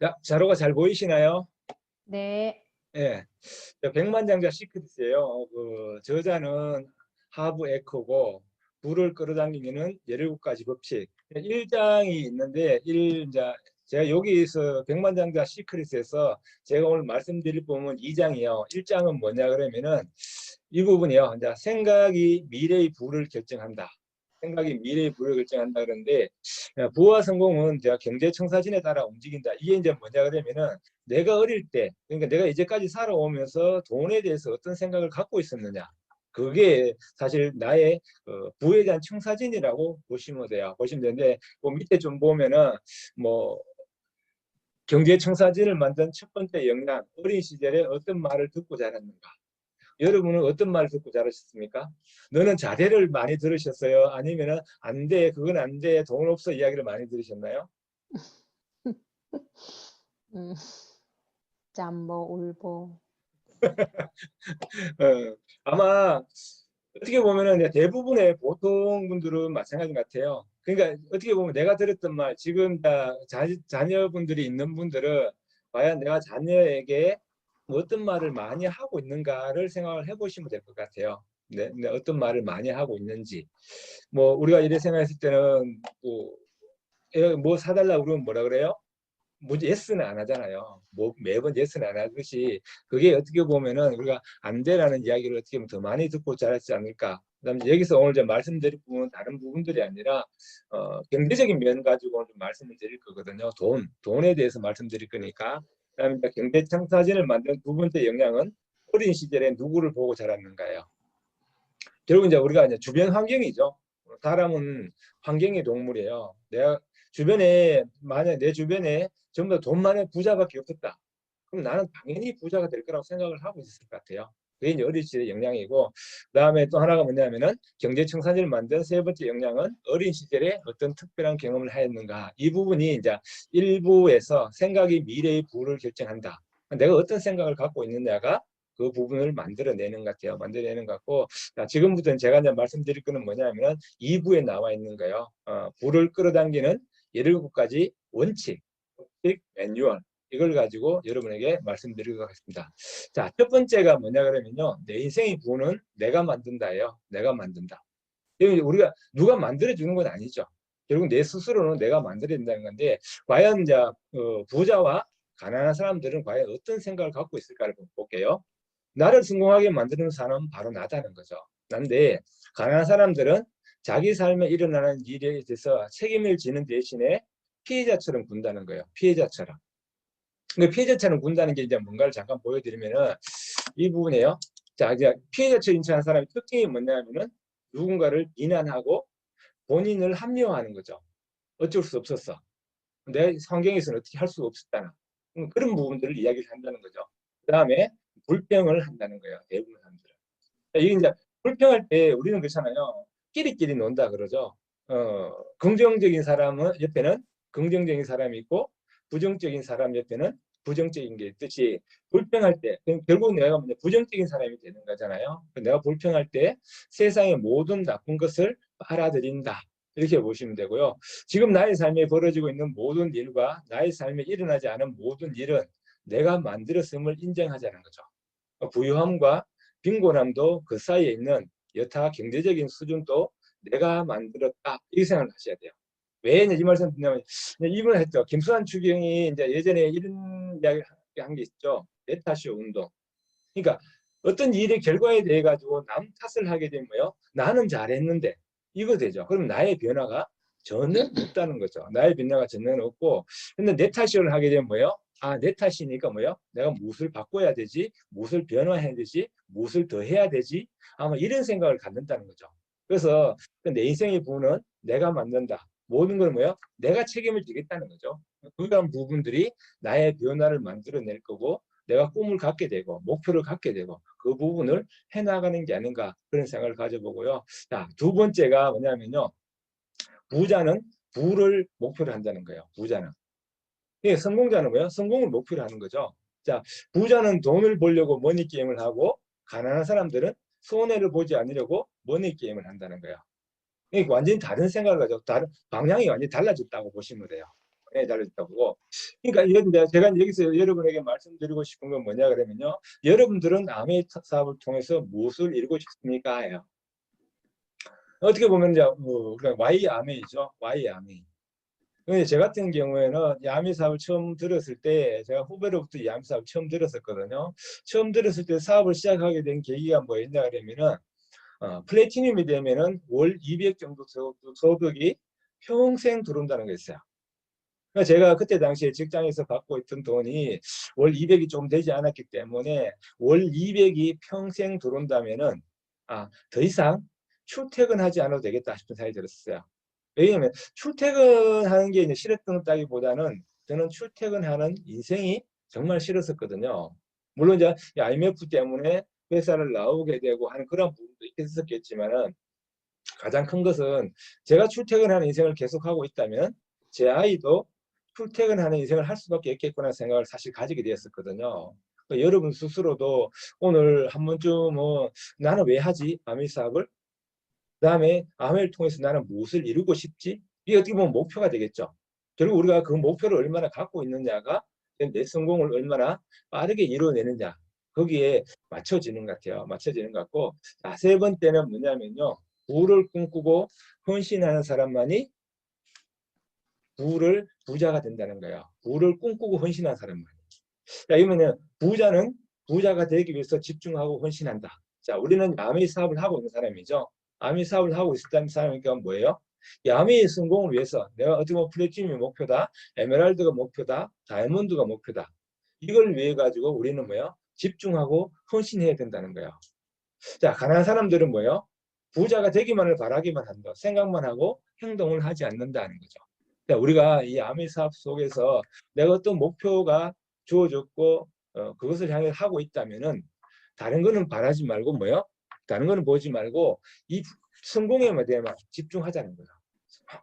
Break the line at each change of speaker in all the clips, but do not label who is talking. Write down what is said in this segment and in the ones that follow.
자, 자료가 잘 보이시나요?
네.
예. 백만장자 시크릿이에요. 그 저자는 하브 에커고 불을 끌어당기는 17가지 법칙. 1장이 있는데 이제 제가 여기서 백만장자 시크릿에서 제가 오늘 말씀드릴 부분은 2장이요. 1장은 뭐냐 그러면은 이 부분이요. 이제 생각이 미래의 부를 결정한다. 생각이 미래의 부를 결정한다 그러는데 부와 성공은 제가 경제청사진에 따라 움직인다. 이게 이제 뭐냐 그러면은 내가 어릴 때, 그러니까 내가 이제까지 살아오면서 돈에 대해서 어떤 생각을 갖고 있었느냐. 그게 사실 나의 부에 대한 청사진이라고 보시면 돼요. 보시면 되는데, 그 밑에 좀 보면은, 뭐, 경제 청사진을 만든 첫 번째 역량, 어린 시절에 어떤 말을 듣고 자랐는가. 여러분은 어떤 말을 듣고 자라셨습니까? 너는 자대를 많이 들으셨어요? 아니면은 안 돼, 그건 안 돼, 돈 없어 이야기를 많이 들으셨나요?
음, 짬보, 울보.
어, 아마 어떻게 보면은 대부분의 보통 분들은 마찬가지 같아요. 그러니까 어떻게 보면 내가 들었던 말, 지금 다 자녀분들이 있는 분들은 과연 내가 자녀에게 어떤 말을 많이 하고 있는가를 생각을 해보시면 될 것 같아요. 네, 어떤 말을 많이 하고 있는지. 뭐 우리가 이래 생각했을 때는 뭐 사달라고 그러면 뭐라 그래요? 뭐 예스는 안 하잖아요. 뭐 매번 예스는 안 하듯이 그게 어떻게 보면은 우리가 안 돼라는 이야기를 어떻게 보면 더 많이 듣고 자랐지 않을까. 그다음에 여기서 오늘 좀 말씀드릴 부분은 다른 부분들이 아니라 경제적인 면 가지고 좀 말씀을 드릴 거거든요. 돈에 대해서 말씀드릴 거니까. 그다음에 경제 청사진을 만든 두 번째 영향은 어린 시절에 누구를 보고 자랐는가요? 결국 이제 우리가 이제 주변 환경이죠. 사람은 환경의 동물이에요. 내가 주변에 만약 내 주변에 전부 다 돈 많은 부자밖에 없었다. 그럼 나는 당연히 부자가 될 거라고 생각을 하고 있을 것 같아요. 그게 이제 어린 시절의 영향이고, 그다음에 또 하나가 뭐냐면은 경제청사진을 만든 세 번째 영향은 어린 시절에 어떤 특별한 경험을 하였는가. 이 부분이 이제 일부에서 생각이 미래의 부를 결정한다. 내가 어떤 생각을 갖고 있느냐가 그 부분을 만들어내는 것 같아요. 만들어내는 것 같고, 자, 지금부터는 제가 이제 말씀드릴 거는 뭐냐면은 2부에 나와 있는 거예요. 부를 끌어당기는 17가지 원칙, 매뉴얼. 이걸 가지고 여러분에게 말씀드릴 것 같습니다. 자, 첫 번째가 뭐냐 그러면요. 내 인생의 부는 내가 만든다예요. 내가 만든다. 우리가 누가 만들어주는 건 아니죠. 결국 내 스스로는 내가 만들어야 된다는 건데, 과연 이제 부자와 가난한 사람들은 과연 어떤 생각을 갖고 있을까를 볼게요. 나를 성공하게 만드는 사람은 바로 나다는 거죠. 난데 가난한 사람들은 자기 삶에 일어나는 일에 대해서 책임을 지는 대신에 피해자처럼 군다는 거예요. 피해자처럼. 근데 피해자처럼 군다는 게 이제 뭔가를 잠깐 보여드리면은 이 부분이에요. 자, 이제 피해자처럼 인식하는 사람의 특징이 뭐냐면은 누군가를 비난하고 본인을 합리화하는 거죠. 어쩔 수 없었어. 내 환경에서는 어떻게 할 수 없었다는 그런 부분들을 이야기를 한다는 거죠. 그 다음에 불평을 한다는 거예요. 대부분 사람들은. 이게 이제 불평할 때 우리는 그렇잖아요. 끼리끼리 논다 그러죠. 긍정적인 사람은 옆에는 긍정적인 사람이 있고 부정적인 사람 옆에는 부정적인 게 있듯이 불평할 때 결국 내가 부정적인 사람이 되는 거잖아요. 내가 불평할 때 세상의 모든 나쁜 것을 빨아들인다. 이렇게 보시면 되고요. 지금 나의 삶에 벌어지고 있는 모든 일과 나의 삶에 일어나지 않은 모든 일은 내가 만들었음을 인정하자는 거죠. 부유함과 빈곤함도 그 사이에 있는 여타 경제적인 수준도 내가 만들었다. 이 생각을 하셔야 돼요. 왜 이 말씀 드냐면 이분 했죠. 김수환 추경이 이제 예전에 이런 이야기 한 게 있죠. 네타쇼 운동. 그러니까 어떤 일의 결과에 대해 가지고 남 탓을 하게 되면 뭐요? 나는 잘했는데 이거 되죠. 그럼 나의 변화가 전혀 없다는 거죠. 나의 변화가 전혀 없고, 근데 내 탓을 하게 되면 뭐요? 내 탓이니까 뭐요? 내가 무엇을 바꿔야 되지? 무엇을 변화해야 되지? 무엇을 더 해야 되지? 아마 이런 생각을 갖는다는 거죠. 그래서 내 인생의 부분은 내가 만든다. 모든 걸 뭐요? 내가 책임을 지겠다는 거죠. 그런 부분들이 나의 변화를 만들어낼 거고, 내가 꿈을 갖게 되고 목표를 갖게 되고 그 부분을 해나가는 게 아닌가 그런 생각을 가져보고요. 자, 두 번째가 뭐냐면요. 부자는 부를 목표로 한다는 거예요. 부자는. 성공자는 뭐예요? 성공을 목표로 하는 거죠. 자, 부자는 돈을 벌려고 머니게임을 하고 가난한 사람들은 손해를 보지 않으려고 머니게임을 한다는 거예요. 완전히 다른 생각을 가지고 다른 방향이 완전히 달라졌다고 보시면 돼요. 달려있다고. 그러니까 이제 제가 여기서 여러분에게 말씀드리고 싶은 건 뭐냐 그러면요. 여러분들은 아메이 사업을 통해서 무엇을 이루고 싶습니까? 해요. 어떻게 보면 이제 Y 아메이죠. Y 아메이. 근데 제 같은 경우에는 야미 사업을 처음 들었을 때 제가 후배로부터 야미 사업을 처음 들었었거든요. 처음 들었을 때 사업을 시작하게 된 계기가 뭐였냐 그러면은 플래티늄이 되면은 월 200 정도 소득이 평생 들어온다는 거 있어요. 그러니까 제가 그때 당시에 직장에서 받고 있던 돈이 월 200이 좀 되지 않았기 때문에 월 200이 평생 들어온다면은 더 이상 출퇴근하지 않아도 되겠다 싶은 생각이 들었어요. 왜냐하면 출퇴근하는 게 이제 싫었다기보다는 저는 출퇴근하는 인생이 정말 싫었었거든요. 물론 이제 IMF 때문에 회사를 나오게 되고 하는 그런 부분도 있었겠지만은 가장 큰 것은 제가 출퇴근하는 인생을 계속하고 있다면 제 아이도 출퇴근하는 인생을 할 수밖에 없겠구나 생각을 사실 가지게 되었었거든요. 그러니까 여러분 스스로도 오늘 한 번쯤 나는 왜 하지? 아미 사업을? 그다음에 아메를 통해서 나는 무엇을 이루고 싶지? 이게 어떻게 보면 목표가 되겠죠. 결국 우리가 그 목표를 얼마나 갖고 있느냐가 내 성공을 얼마나 빠르게 이루어내느냐 거기에 맞춰지는 것 같아요. 맞춰지는 것 같고 세 번째는 뭐냐면요. 부를 꿈꾸고 헌신하는 사람만이 부자가 된다는 거예요. 부를 꿈꾸고 헌신하는 사람만이. 자, 이러면 부자는 부자가 되기 위해서 집중하고 헌신한다. 자, 우리는 야매 사업을 하고 있는 사람이죠. 야매 사업을 하고 있다는 사람이니까 뭐예요? 야매의 성공을 위해서 내가 어떻게 보면 플래티늄이 목표다, 에메랄드가 목표다, 다이아몬드가 목표다. 이걸 위해 가지고 우리는 뭐예요? 집중하고 헌신해야 된다는 거예요. 자, 가난한 사람들은 뭐예요? 부자가 되기만을 바라기만 한다. 생각만 하고 행동을 하지 않는다는 거죠. 자, 우리가 이 아미 사업 속에서 내가 어떤 목표가 주어졌고 그것을 향해 하고 있다면은 다른 거는 바라지 말고 뭐요? 다른 거는 보지 말고 이 성공에 대해만 집중하자는 거예요.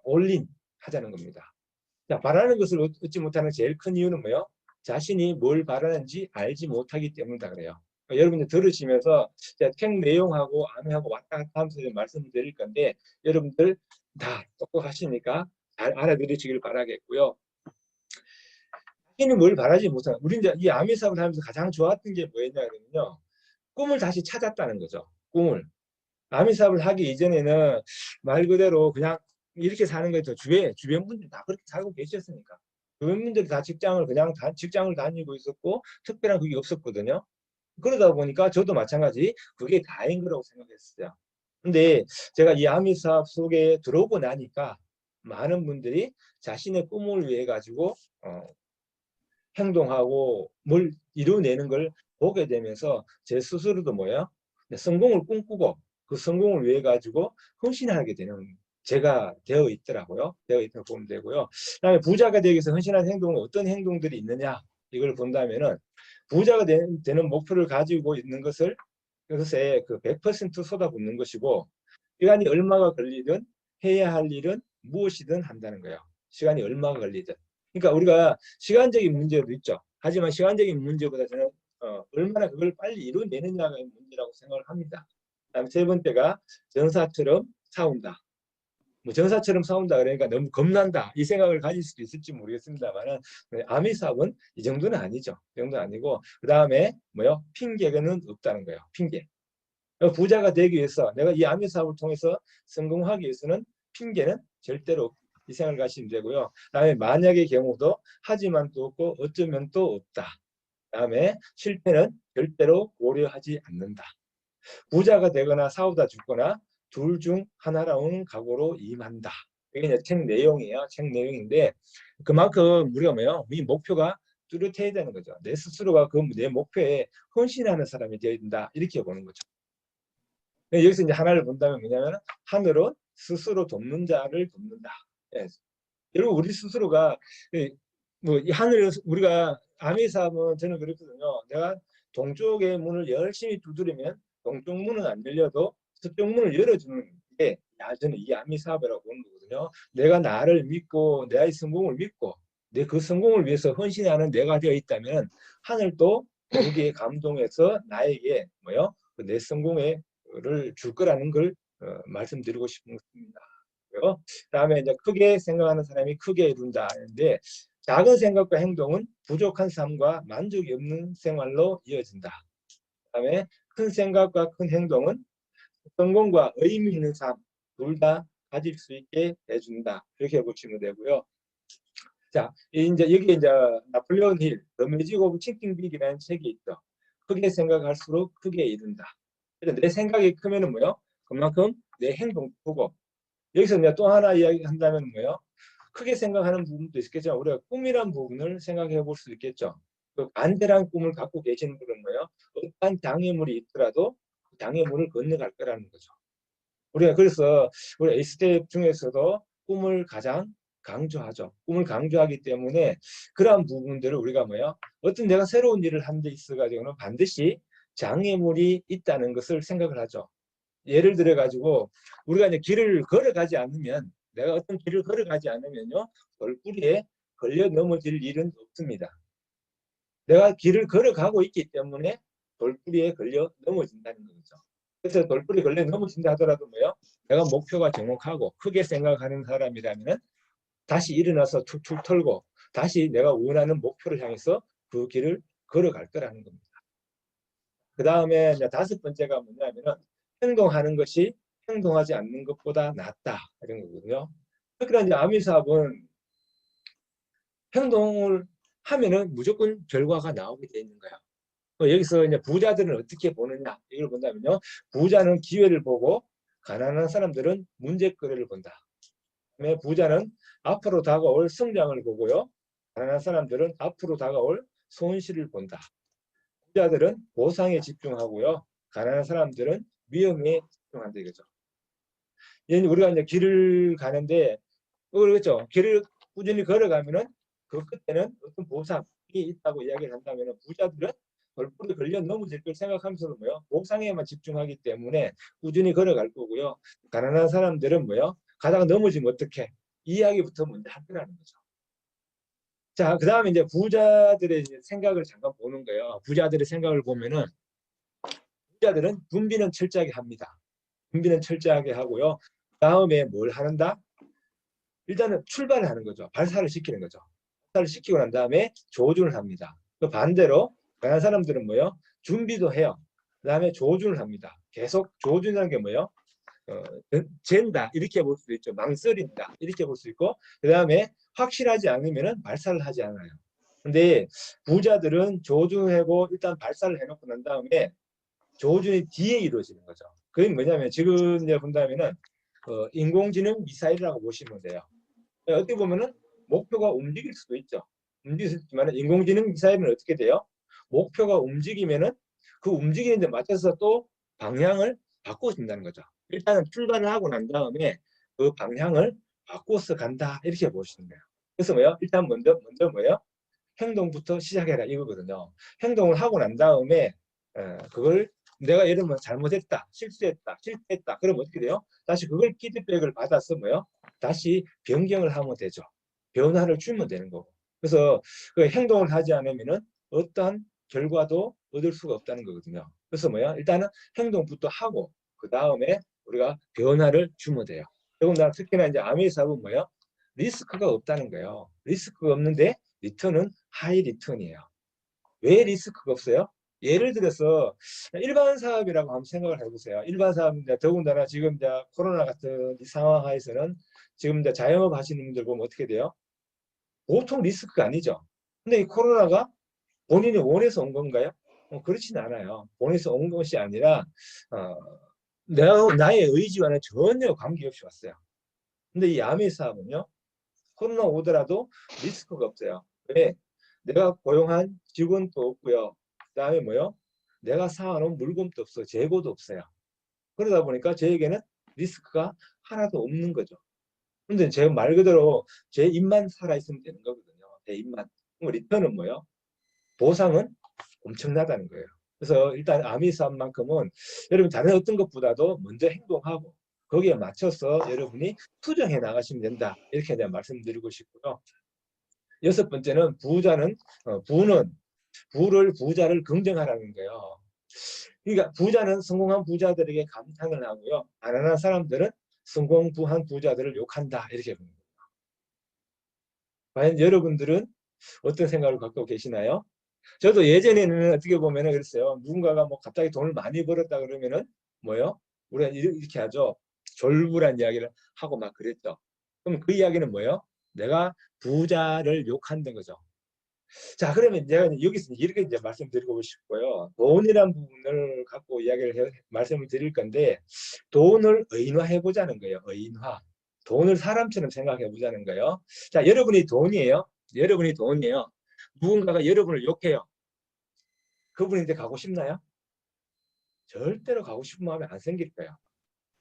올린 하자는 겁니다. 자, 바라는 것을 얻지 못하는 제일 큰 이유는 뭐요? 자신이 뭘 바라는지 알지 못하기 때문이다 그래요. 그러니까 여러분들 들으시면서 책 내용하고 암하고 왔다 갔다 하면서 말씀드릴 건데 여러분들 다 똑똑하시니까 잘 알아들으시길 바라겠고요. 자신이 뭘 바라지 못하는 우리 이제 이 아미 사업을 하면서 가장 좋았던 게 뭐였냐 그러면요. 꿈을 다시 찾았다는 거죠. 꿈을. 아미 사업을 하기 이전에는 말 그대로 그냥 이렇게 사는 거죠. 주변 분들 다 그렇게 살고 계셨으니까. 주변 분들이 다 직장을 다니고 있었고 특별한 그게 없었거든요. 그러다 보니까 저도 마찬가지 그게 다인 거라고 생각했어요. 근데 제가 이 아미 사업 속에 들어오고 나니까 많은 분들이 자신의 꿈을 위해 가지고 행동하고 뭘 이루어내는 걸 보게 되면서 제 스스로도 뭐예요? 성공을 꿈꾸고 그 성공을 위해 가지고 헌신하게 되는 제가 되어 있더라고요. 되어 있다고 보면 되고요. 그다음에 부자가 되기 위해서 헌신하는 행동은 어떤 행동들이 있느냐 이걸 본다면은 부자가 되는 목표를 가지고 있는 그것에 그 100% 쏟아붓는 것이고 시간이 얼마가 걸리든 해야 할 일은 무엇이든 한다는 거예요. 시간이 얼마가 걸리든. 그러니까 우리가 시간적인 문제도 있죠. 하지만 시간적인 문제보다 저는 얼마나 그걸 빨리 이루어내느냐가 문제라고 생각을 합니다. 그다음에 세 번째가 전사처럼 싸운다. 뭐 전사처럼 싸운다 그러니까 너무 겁난다 이 생각을 가질 수도 있을지 모르겠습니다만은 아미 사업은 이 정도는 아니죠. 이 정도는 아니고 그 다음에 뭐요? 핑계는 없다는 거예요. 핑계. 부자가 되기 위해서 내가 이 아미 사업을 통해서 성공하기 위해서는 핑계는 절대로 이 생각을 가시면 되고요. 그다음에 만약의 경우도 하지만 또 없고 어쩌면 또 없다. 그다음에 실패는 절대로 고려하지 않는다. 부자가 되거나 싸우다 죽거나 둘 중 하나라는 각오로 임한다. 이게 이제 책 내용이에요. 책 내용인데 그만큼 우리가 뭐요? 이 목표가 뚜렷해야 되는 거죠. 내 스스로가 그 내 목표에 헌신하는 사람이 되어야 된다. 이렇게 보는 거죠. 여기서 이제 하나를 본다면 뭐냐면 하늘은 스스로 돕는 자를 돕는다. 예. 여러분 우리 스스로가 뭐이 하늘을 우리가 아미 사업은 저는 그렇거든요. 내가 동쪽의 문을 열심히 두드리면 동쪽 문은 안 열려도 서쪽 문을 열어주는 게 저는 이 아미 사업이라고 보는 거거든요. 내가 나를 믿고 나의 성공을 믿고 내 그 성공을 위해서 헌신하는 내가 되어 있다면 하늘도 거기에 감동해서 나에게 뭐요? 내 성공을 줄 거라는 걸 말씀드리고 싶은 것입니다. 있고요. 그다음에 이제 크게 생각하는 사람이 크게 이룬다 하는데 작은 생각과 행동은 부족한 삶과 만족이 없는 생활로 이어진다. 그다음에 큰 생각과 큰 행동은 성공과 의미 있는 삶 둘 다 가질 수 있게 해준다. 이렇게 보시면 되고요. 자, 이제 여기 이제 나폴레온 힐, The Magic of Thinking Big이라는 책이 있죠. 크게 생각할수록 크게 이룬다. 그래서 내 생각이 크면은 뭐요? 그만큼 내 행동 크고 여기서 내가 또 하나 이야기한다면 뭐요? 크게 생각하는 부분도 있겠지만 우리가 꿈이란 부분을 생각해 볼 수 있겠죠. 그 안대란 꿈을 갖고 계시는 분은 뭐요? 어떠한 장애물이 있더라도 그 장애물을 건너갈 거라는 거죠. 우리가 그래서 우리 에이스텝 중에서도 꿈을 가장 강조하죠. 꿈을 강조하기 때문에 그러한 부분들을 우리가 뭐야? 어떤 내가 새로운 일을 한 데 있어가지고는 반드시 장애물이 있다는 것을 생각을 하죠. 예를 들어 가지고 우리가 이제 길을 걸어가지 않으면 내가 어떤 길을 걸어가지 않으면요 돌뿌리에 걸려 넘어질 일은 없습니다. 내가 길을 걸어가고 있기 때문에 돌뿌리에 걸려 넘어진다는 거죠. 그래서 돌뿌리 걸려 넘어진다 하더라도 뭐요? 내가 목표가 정확하고 크게 생각하는 사람이라면 다시 일어나서 툭툭 털고 다시 내가 원하는 목표를 향해서 그 길을 걸어갈 거라는 겁니다. 그 다음에 이제 다섯 번째가 뭐냐면은 행동하는 것이 행동하지 않는 것보다 낫다 이런 거거든요. 그러니까 이제 아미사업은 행동을 하면은 무조건 결과가 나오게 돼 있는 거야. 여기서 이제 부자들은 어떻게 보느냐 이걸 본다면요. 부자는 기회를 보고 가난한 사람들은 문제거리를 본다. 그다음에 부자는 앞으로 다가올 성장을 보고요. 가난한 사람들은 앞으로 다가올 손실을 본다. 부자들은 보상에 집중하고요. 가난한 사람들은 위험에 집중한다 이거죠. 우리가 이제 길을 가는데 그렇죠. 길을 꾸준히 걸어가면은 그 끝에는 어떤 보상이 있다고 이야기를 한다면 부자들은 돌뿌리 걸려 넘어질 걸 생각하면서도 뭐요? 보상에만 집중하기 때문에 꾸준히 걸어갈 거고요. 가난한 사람들은 뭐요? 가다가 넘어지면 어떡해? 이 이야기부터 먼저 하더라는 거죠. 자, 그 다음에 이제 부자들의 생각을 잠깐 보는 거예요. 부자들의 생각을 보면은 부자들은 분비는 철저하게 합니다. 분비는 철저하게 하고요. 다음에 뭘 하는다? 일단은 출발을 하는 거죠. 발사를 시키는 거죠. 발사를 시키고 난 다음에 조준을 합니다. 그 반대로 다른 사람들은 뭐요? 준비도 해요. 그 다음에 조준을 합니다. 계속 조준이라는 게 뭐예요? 잰다 이렇게 볼 수도 있죠. 망설인다 이렇게 볼 수 있고 그 다음에 확실하지 않으면 발사를 하지 않아요. 근데 부자들은 조준하고 일단 발사를 해놓고 난 다음에 조준이 뒤에 이루어지는 거죠. 그게 뭐냐면 지금 이제 본다면은 인공지능 미사일이라고 보시면 돼요. 어떻게 보면은 목표가 움직일 수도 있죠. 움직일 수 있지만 인공지능 미사일은 어떻게 돼요? 목표가 움직이면은 그 움직이는 데 맞춰서 또 방향을 바꿔준다는 거죠. 일단은 출발을 하고 난 다음에 그 방향을 바꿔서 간다 이렇게 보시는 거예요. 그래서 뭐요? 일단 먼저 뭐예요? 행동부터 시작해라 이거거든요. 행동을 하고 난 다음에 그걸 내가 예를 들면 잘못했다, 실수했다. 그럼 어떻게 돼요? 다시 그걸 피드백을 받아서 뭐요? 다시 변경을 하면 되죠. 변화를 주면 되는 거고. 그래서 그 행동을 하지 않으면은 어떠한 결과도 얻을 수가 없다는 거거든요. 그래서 뭐야? 일단은 행동부터 하고 그 다음에 우리가 변화를 주면 돼요. 더군다나 특히나 이제 아미 사업은 뭐야? 리스크가 없다는 거예요. 리스크가 없는데 리턴은 하이 리턴이에요. 왜 리스크가 없어요? 예를 들어서 일반 사업이라고 한번 생각을 해보세요. 일반 사업인데 더군다나 지금 이제 코로나 같은 이 상황 하에서는 지금 이제 자영업 하시는 분들 보면 어떻게 돼요? 보통 리스크가 아니죠. 근데 이 코로나가 본인이 원해서 온 건가요? 그렇지는 않아요. 원해서 온 것이 아니라 어, 나의 의지와는 전혀 관계없이 왔어요. 근데 이 야매 사업은요. 코로나 오더라도 리스크가 없어요. 왜? 내가 고용한 직원도 없고요. 그다음에 뭐요? 내가 사놓은 물건도 없어, 재고도 없어요. 그러다 보니까 저에게는 리스크가 하나도 없는 거죠. 근데 제 말 그대로 제 입만 살아있으면 되는 거거든요. 제 입만. 그럼 리턴은 뭐예요? 보상은 엄청나다는 거예요. 그래서 일단 아미사업만큼은 여러분 다른 어떤 것보다도 먼저 행동하고 거기에 맞춰서 여러분이 투정해 나가시면 된다. 이렇게 내가 말씀드리고 싶고요. 여섯 번째는 부는 부자를 긍정하라는 거예요. 그러니까 부자는 성공한 부자들에게 감탄을 하고요. 가난한 사람들은 성공한 부자들을 욕한다. 이렇게 보는 거예요. 과연 여러분들은 어떤 생각을 갖고 계시나요? 저도 예전에는 어떻게 보면은 그랬어요. 누군가가 뭐 갑자기 돈을 많이 벌었다 그러면은 뭐요? 우리가 이렇게 하죠. 졸부란 이야기를 하고 막 그랬죠. 그럼 그 이야기는 뭐예요? 내가 부자를 욕한다는 거죠. 자, 그러면 제가 여기서 이렇게 이제 말씀드리고 싶고요. 돈이란 부분을 갖고 말씀을 드릴 건데, 돈을 의인화해 보자는 거예요. 의인화. 돈을 사람처럼 생각해 보자는 거예요. 자, 여러분이 돈이에요. 여러분이 돈이에요. 누군가가 여러분을 욕해요. 그분이 이제 가고 싶나요? 절대로 가고 싶은 마음이 안 생길 거예요.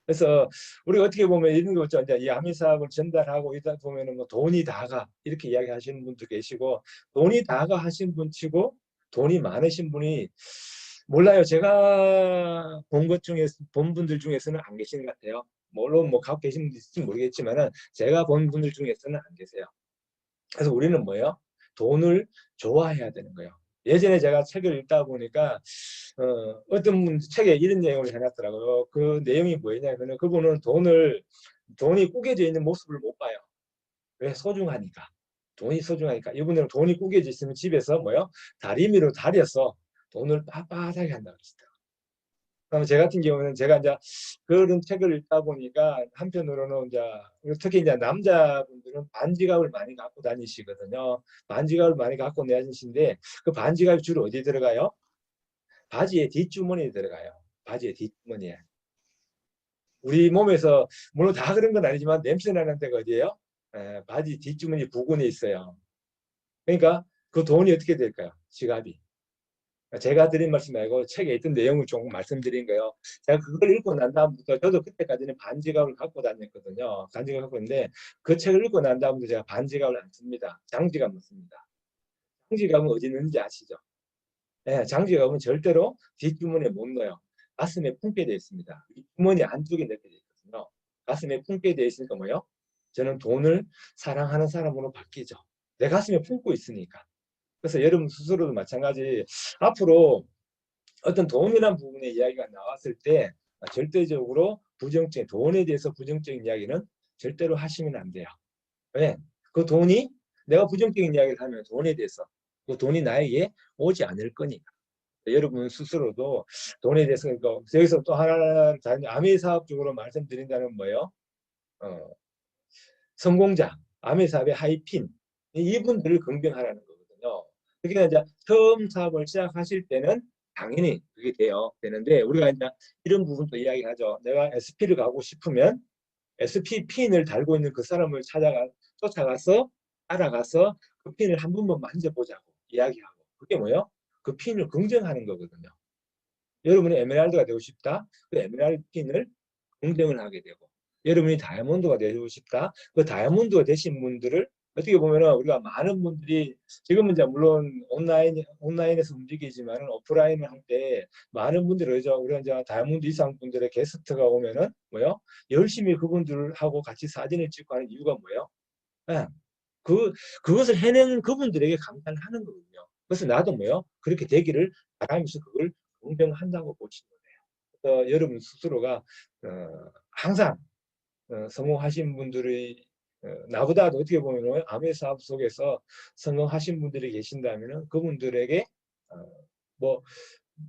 그래서 우리가 어떻게 보면 이런 거 있죠. 이제 이 아미 사업을 전달하고 이다 보면은 뭐 돈이 다가 이렇게 이야기하시는 분도 계시고, 돈이 다가 하신 분 치고 돈이 많으신 분이 몰라요. 제가 본 분들 중에서는 안 계시는 것 같아요. 물론 뭐 갖고 계신 분도 있을지 모르겠지만은 제가 본 분들 중에서는 안 계세요. 그래서 우리는 뭐예요? 돈을 좋아해야 되는 거예요. 예전에 제가 책을 읽다 보니까 어떤 분 책에 이런 내용을 해놨더라고요. 그 내용이 뭐냐면은 그분은 돈이 꾸겨져 있는 모습을 못 봐요. 왜? 소중하니까. 돈이 소중하니까. 이분들은 돈이 꾸겨져 있으면 집에서 뭐요? 다리미로 다려서 돈을 빳빳하게 한다고 그러시더라고요. 그럼 제 같은 경우는 제가 이제 그런 책을 읽다 보니까 한편으로는 이제 특히 이제 남자분들은 반지갑을 많이 갖고 다니시거든요. 반지갑을 많이 갖고 다니시는데 그 반지갑이 주로 어디 들어가요? 바지의 뒷주머니에 들어가요. 바지의 뒷주머니에. 우리 몸에서 물론 다 그런 건 아니지만 냄새 나는 데가 어디예요? 바지 뒷주머니 부근에 있어요. 그러니까 그 돈이 어떻게 될까요? 지갑이. 제가 드린 말씀 말고 책에 있던 내용을 조금 말씀드린 거예요. 제가 그걸 읽고 난 다음부터 저도 그때까지는 반지갑을 갖고 다녔거든요. 반지갑을 갖고 있는데 그 책을 읽고 난 다음부터 제가 반지갑을 안 씁니다. 장지갑만 씁니다. 장지갑은 어디 있는지 아시죠? 네, 장지갑은 절대로 뒷주머니에 못 넣어요. 가슴에 품게 되어 있습니다. 주머니 안쪽에 넣게 되어 있거든요. 가슴에 품게 되어 있으니까 뭐예요? 저는 돈을 사랑하는 사람으로 바뀌죠. 내 가슴에 품고 있으니까. 그래서 여러분 스스로도 마찬가지. 앞으로 어떤 돈이라는 부분의 이야기가 나왔을 때 절대적으로 돈에 대해서 부정적인 이야기는 절대로 하시면 안 돼요. 왜? 그 돈이 내가 부정적인 이야기를 하면 돈에 대해서 그 돈이 나에게 오지 않을 거니까. 여러분 스스로도 돈에 대해서 여기서 또 하나 아미 사업적으로 말씀드린다는 뭐예요? 성공자, 아미 사업의 하이핀 이분들을 긍정하라는 거거든요. 그러니까 이제 처음 사업을 시작하실 때는 당연히 그게 되는데 우리가 이제 이런 부분도 이야기하죠. 내가 SP를 가고 싶으면 SP 핀을 달고 있는 그 사람을 쫓아가서 따라가서 그 핀을 한 번만 만져보자고 이야기하고 그게 뭐예요? 그 핀을 긍정하는 거거든요. 여러분이 에메랄드가 되고 싶다. 그 에메랄드 핀을 긍정을 하게 되고 여러분이 다이아몬드가 되고 싶다. 그 다이아몬드가 되신 분들을 어떻게 보면은 우리가 많은 분들이 지금은 이제 물론 온라인에서 움직이지만 오프라인을 할 때 많은 분들이 그러죠. 우리가 이제 다이아몬드 이상 분들의 게스트가 오면은 뭐요? 열심히 그분들하고 같이 사진을 찍고 하는 이유가 뭐예요? 네. 그것을 해낸 그분들에게 감탄을 하는 거거든요. 그래서 나도 뭐요? 그렇게 되기를 바라면서 그걸 긍정한다고 보시면 돼요. 그래서 여러분 스스로가 항상 성공하신 분들이 나보다도 어떻게 보면 아메 사업 속에서 성공하신 분들이 계신다면 그분들에게 뭐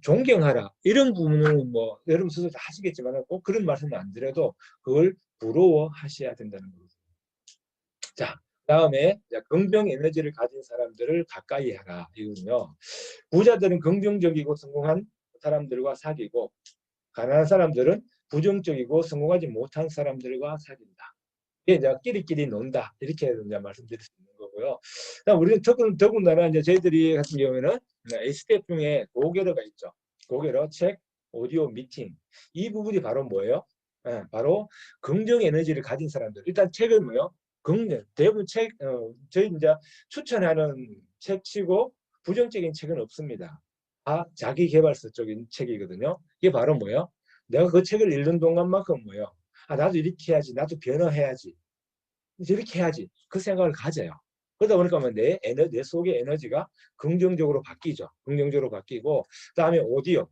존경하라 이런 부분은 뭐 여러분 스스로 다 하시겠지만 꼭 그런 말씀은 안 드려도 그걸 부러워하셔야 된다는 거죠. 자, 다음에 긍정 에너지를 가진 사람들을 가까이 하라. 이거는요. 부자들은 긍정적이고 성공한 사람들과 사귀고 가난한 사람들은 부정적이고 성공하지 못한 사람들과 사귄다. 이게 이제 끼리끼리 논다. 이렇게 이제 말씀드릴 수 있는 거고요. 우리는 더군다나 이제 저희들이 같은 경우에는 STF 중에 고결어가 있죠. 고결어, 책, 오디오, 미팅. 이 부분이 바로 뭐예요? 바로 긍정 에너지를 가진 사람들. 일단 책은 뭐예요? 대부분 저희 이제 추천하는 책치고 부정적인 책은 없습니다. 자기 개발서 쪽인 책이거든요. 이게 바로 뭐예요? 내가 그 책을 읽는 동안만큼 뭐예요? 나도 이렇게 해야지. 나도 변화해야지. 이렇게 해야지. 그 생각을 가져요. 그러다 보니까 내 속의 에너지가 긍정적으로 바뀌죠. 긍정적으로 바뀌고, 그다음에 오디오.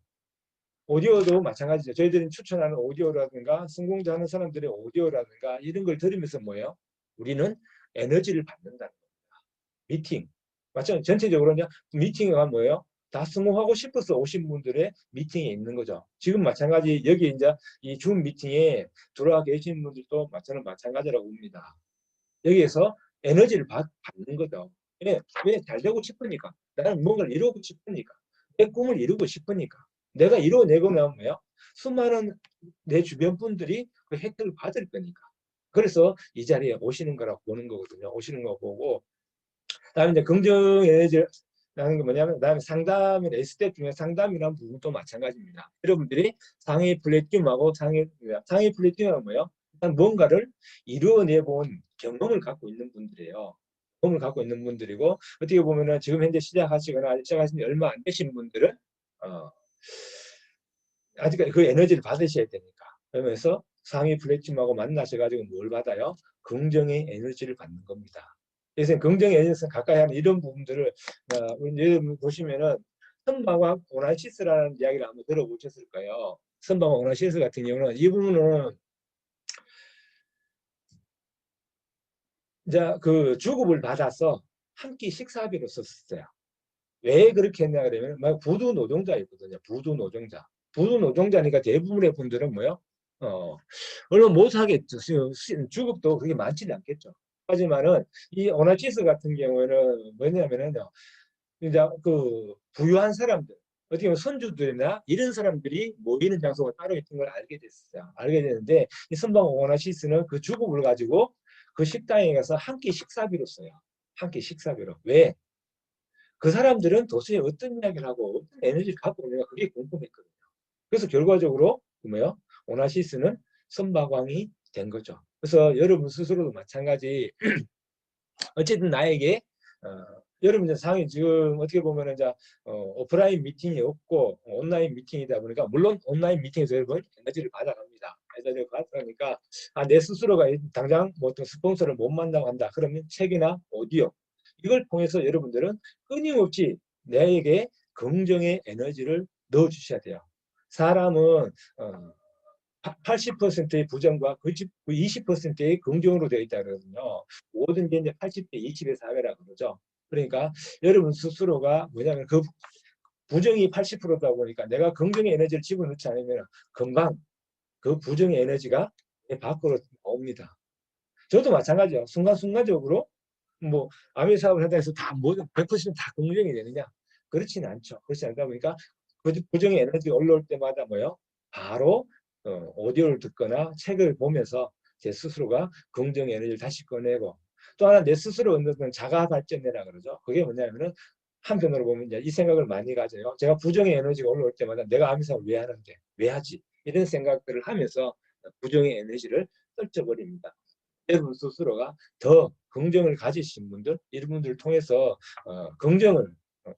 오디오도 마찬가지죠. 저희들이 추천하는 오디오라든가 성공자하는 사람들의 오디오라든가 이런 걸 들으면서 뭐예요? 우리는 에너지를 받는다는 겁니다. 미팅. 마찬가지 전체적으로 이제 미팅가 뭐예요? 다 성공하고 싶어서 오신 분들의 미팅에 있는 거죠. 지금 마찬가지 여기 이제 이 줌 미팅에 들어와 계신 분들도 마찬가지라고 봅니다. 여기에서 에너지를 받는 거죠. 왜 잘 되고 싶으니까. 나는 뭔가를 이루고 싶으니까. 내 꿈을 이루고 싶으니까. 내가 이루어내고 나면 뭐예요? 수많은 내 주변 분들이 그 혜택을 받을 거니까. 그래서 이 자리에 오시는 거라고 보는 거거든요. 오시는 거 보고. 다음에 이제 긍정 에너지라는 게 뭐냐면, 다음에 상담이나 S텝 중에 상담이라는 부분도 마찬가지입니다. 여러분들이 상위 플래티넘하고 상위 플래티넘은 뭐예요? 일단 뭔가를 이루어내 본 경험을 갖고 있는 분들이에요. 경험을 갖고 있는 분들이고, 어떻게 보면은 지금 현재 시작하신 지 얼마 안 되신 분들은 아직까지 그 에너지를 받으셔야 되니까. 그러면서 상위 플래티넘하고 만나셔가지고 뭘 받아요? 긍정의 에너지를 받는 겁니다. 그래서 긍정의 에너지는 가까이 하는 이런 부분들을 여러분 보시면은 선방과 오나시스라는 이야기를 한번 들어보셨을 거예요. 선방과 오나시스 같은 경우는 이 부분은 이제 그 주급을 받아서 한 끼 식사비로 썼어요. 왜 그렇게 했냐 그러면 막 부두 노동자였거든요. 부두 노동자. 부두 노동자니까 대부분의 분들은 뭐요? 얼마 못 하겠죠. 주급도 그렇게 많지는 않겠죠. 하지만은 이 오나시스 같은 경우에는 뭐냐면은요. 이제 그 부유한 사람들, 어떻게 보면 선주들이나 이런 사람들이 모이는 장소가 따로 있는 걸 알게 됐어요. 알게 되는데 이 선방 오나시스는 그 주급을 가지고 그 식당에 가서 한 끼 식사비로 써요. 한 끼 식사비로. 왜? 그 사람들은 도대체 어떤 이야기를 하고 어떤 에너지를 갖고 있는가 그게 궁금했거든요. 그래서 결과적으로 뭐예요? 오나시스는 선박왕이 된 거죠. 그래서 여러분 스스로도 마찬가지. 어쨌든 나에게 여러분 이제 상황이 지금 어떻게 보면 이제 오프라인 미팅이 없고 온라인 미팅이다 보니까 물론 온라인 미팅에서 여러분 에너지를 받아갑니다. 에너지를 받아가니까 내 스스로가 당장 뭐 어떤 스폰서를 못 만나고 한다. 그러면 책이나 오디오 이걸 통해서 여러분들은 끊임없이 내에게 긍정의 에너지를 넣어 주셔야 돼요. 사람은 80%의 부정과 20%의 긍정으로 되어 있다 그러거든요. 모든 게 이제 80대 20의 사회라 그러죠. 그러니까 여러분 스스로가 뭐냐면 그 부정이 80%다 보니까 내가 긍정의 에너지를 집어넣지 않으면 금방 그 부정의 에너지가 밖으로 나옵니다. 저도 마찬가지예요. 순간순간적으로 뭐 아무 사업을 한다 해서 다 모든 100%다 긍정이 되느냐? 그렇지는 않죠. 그렇지 않다 보니까 그 부정의 에너지 올라올 때마다 뭐요? 바로 오디오를 듣거나 책을 보면서 제 스스로가 긍정의 에너지를 다시 꺼내고 또 하나 내 스스로 얻는 자가 발전이라 그러죠. 그게 뭐냐면은 한편으로 보면 이제 이 생각을 많이 가져요. 제가 부정의 에너지가 올라올 때마다 내가 아무 사업을 왜 하는데 왜 하지? 이런 생각들을 하면서 부정의 에너지를 떨쳐버립니다. 여러분 스스로가 더 긍정을 가지신 분들 이런 분들을 통해서 긍정을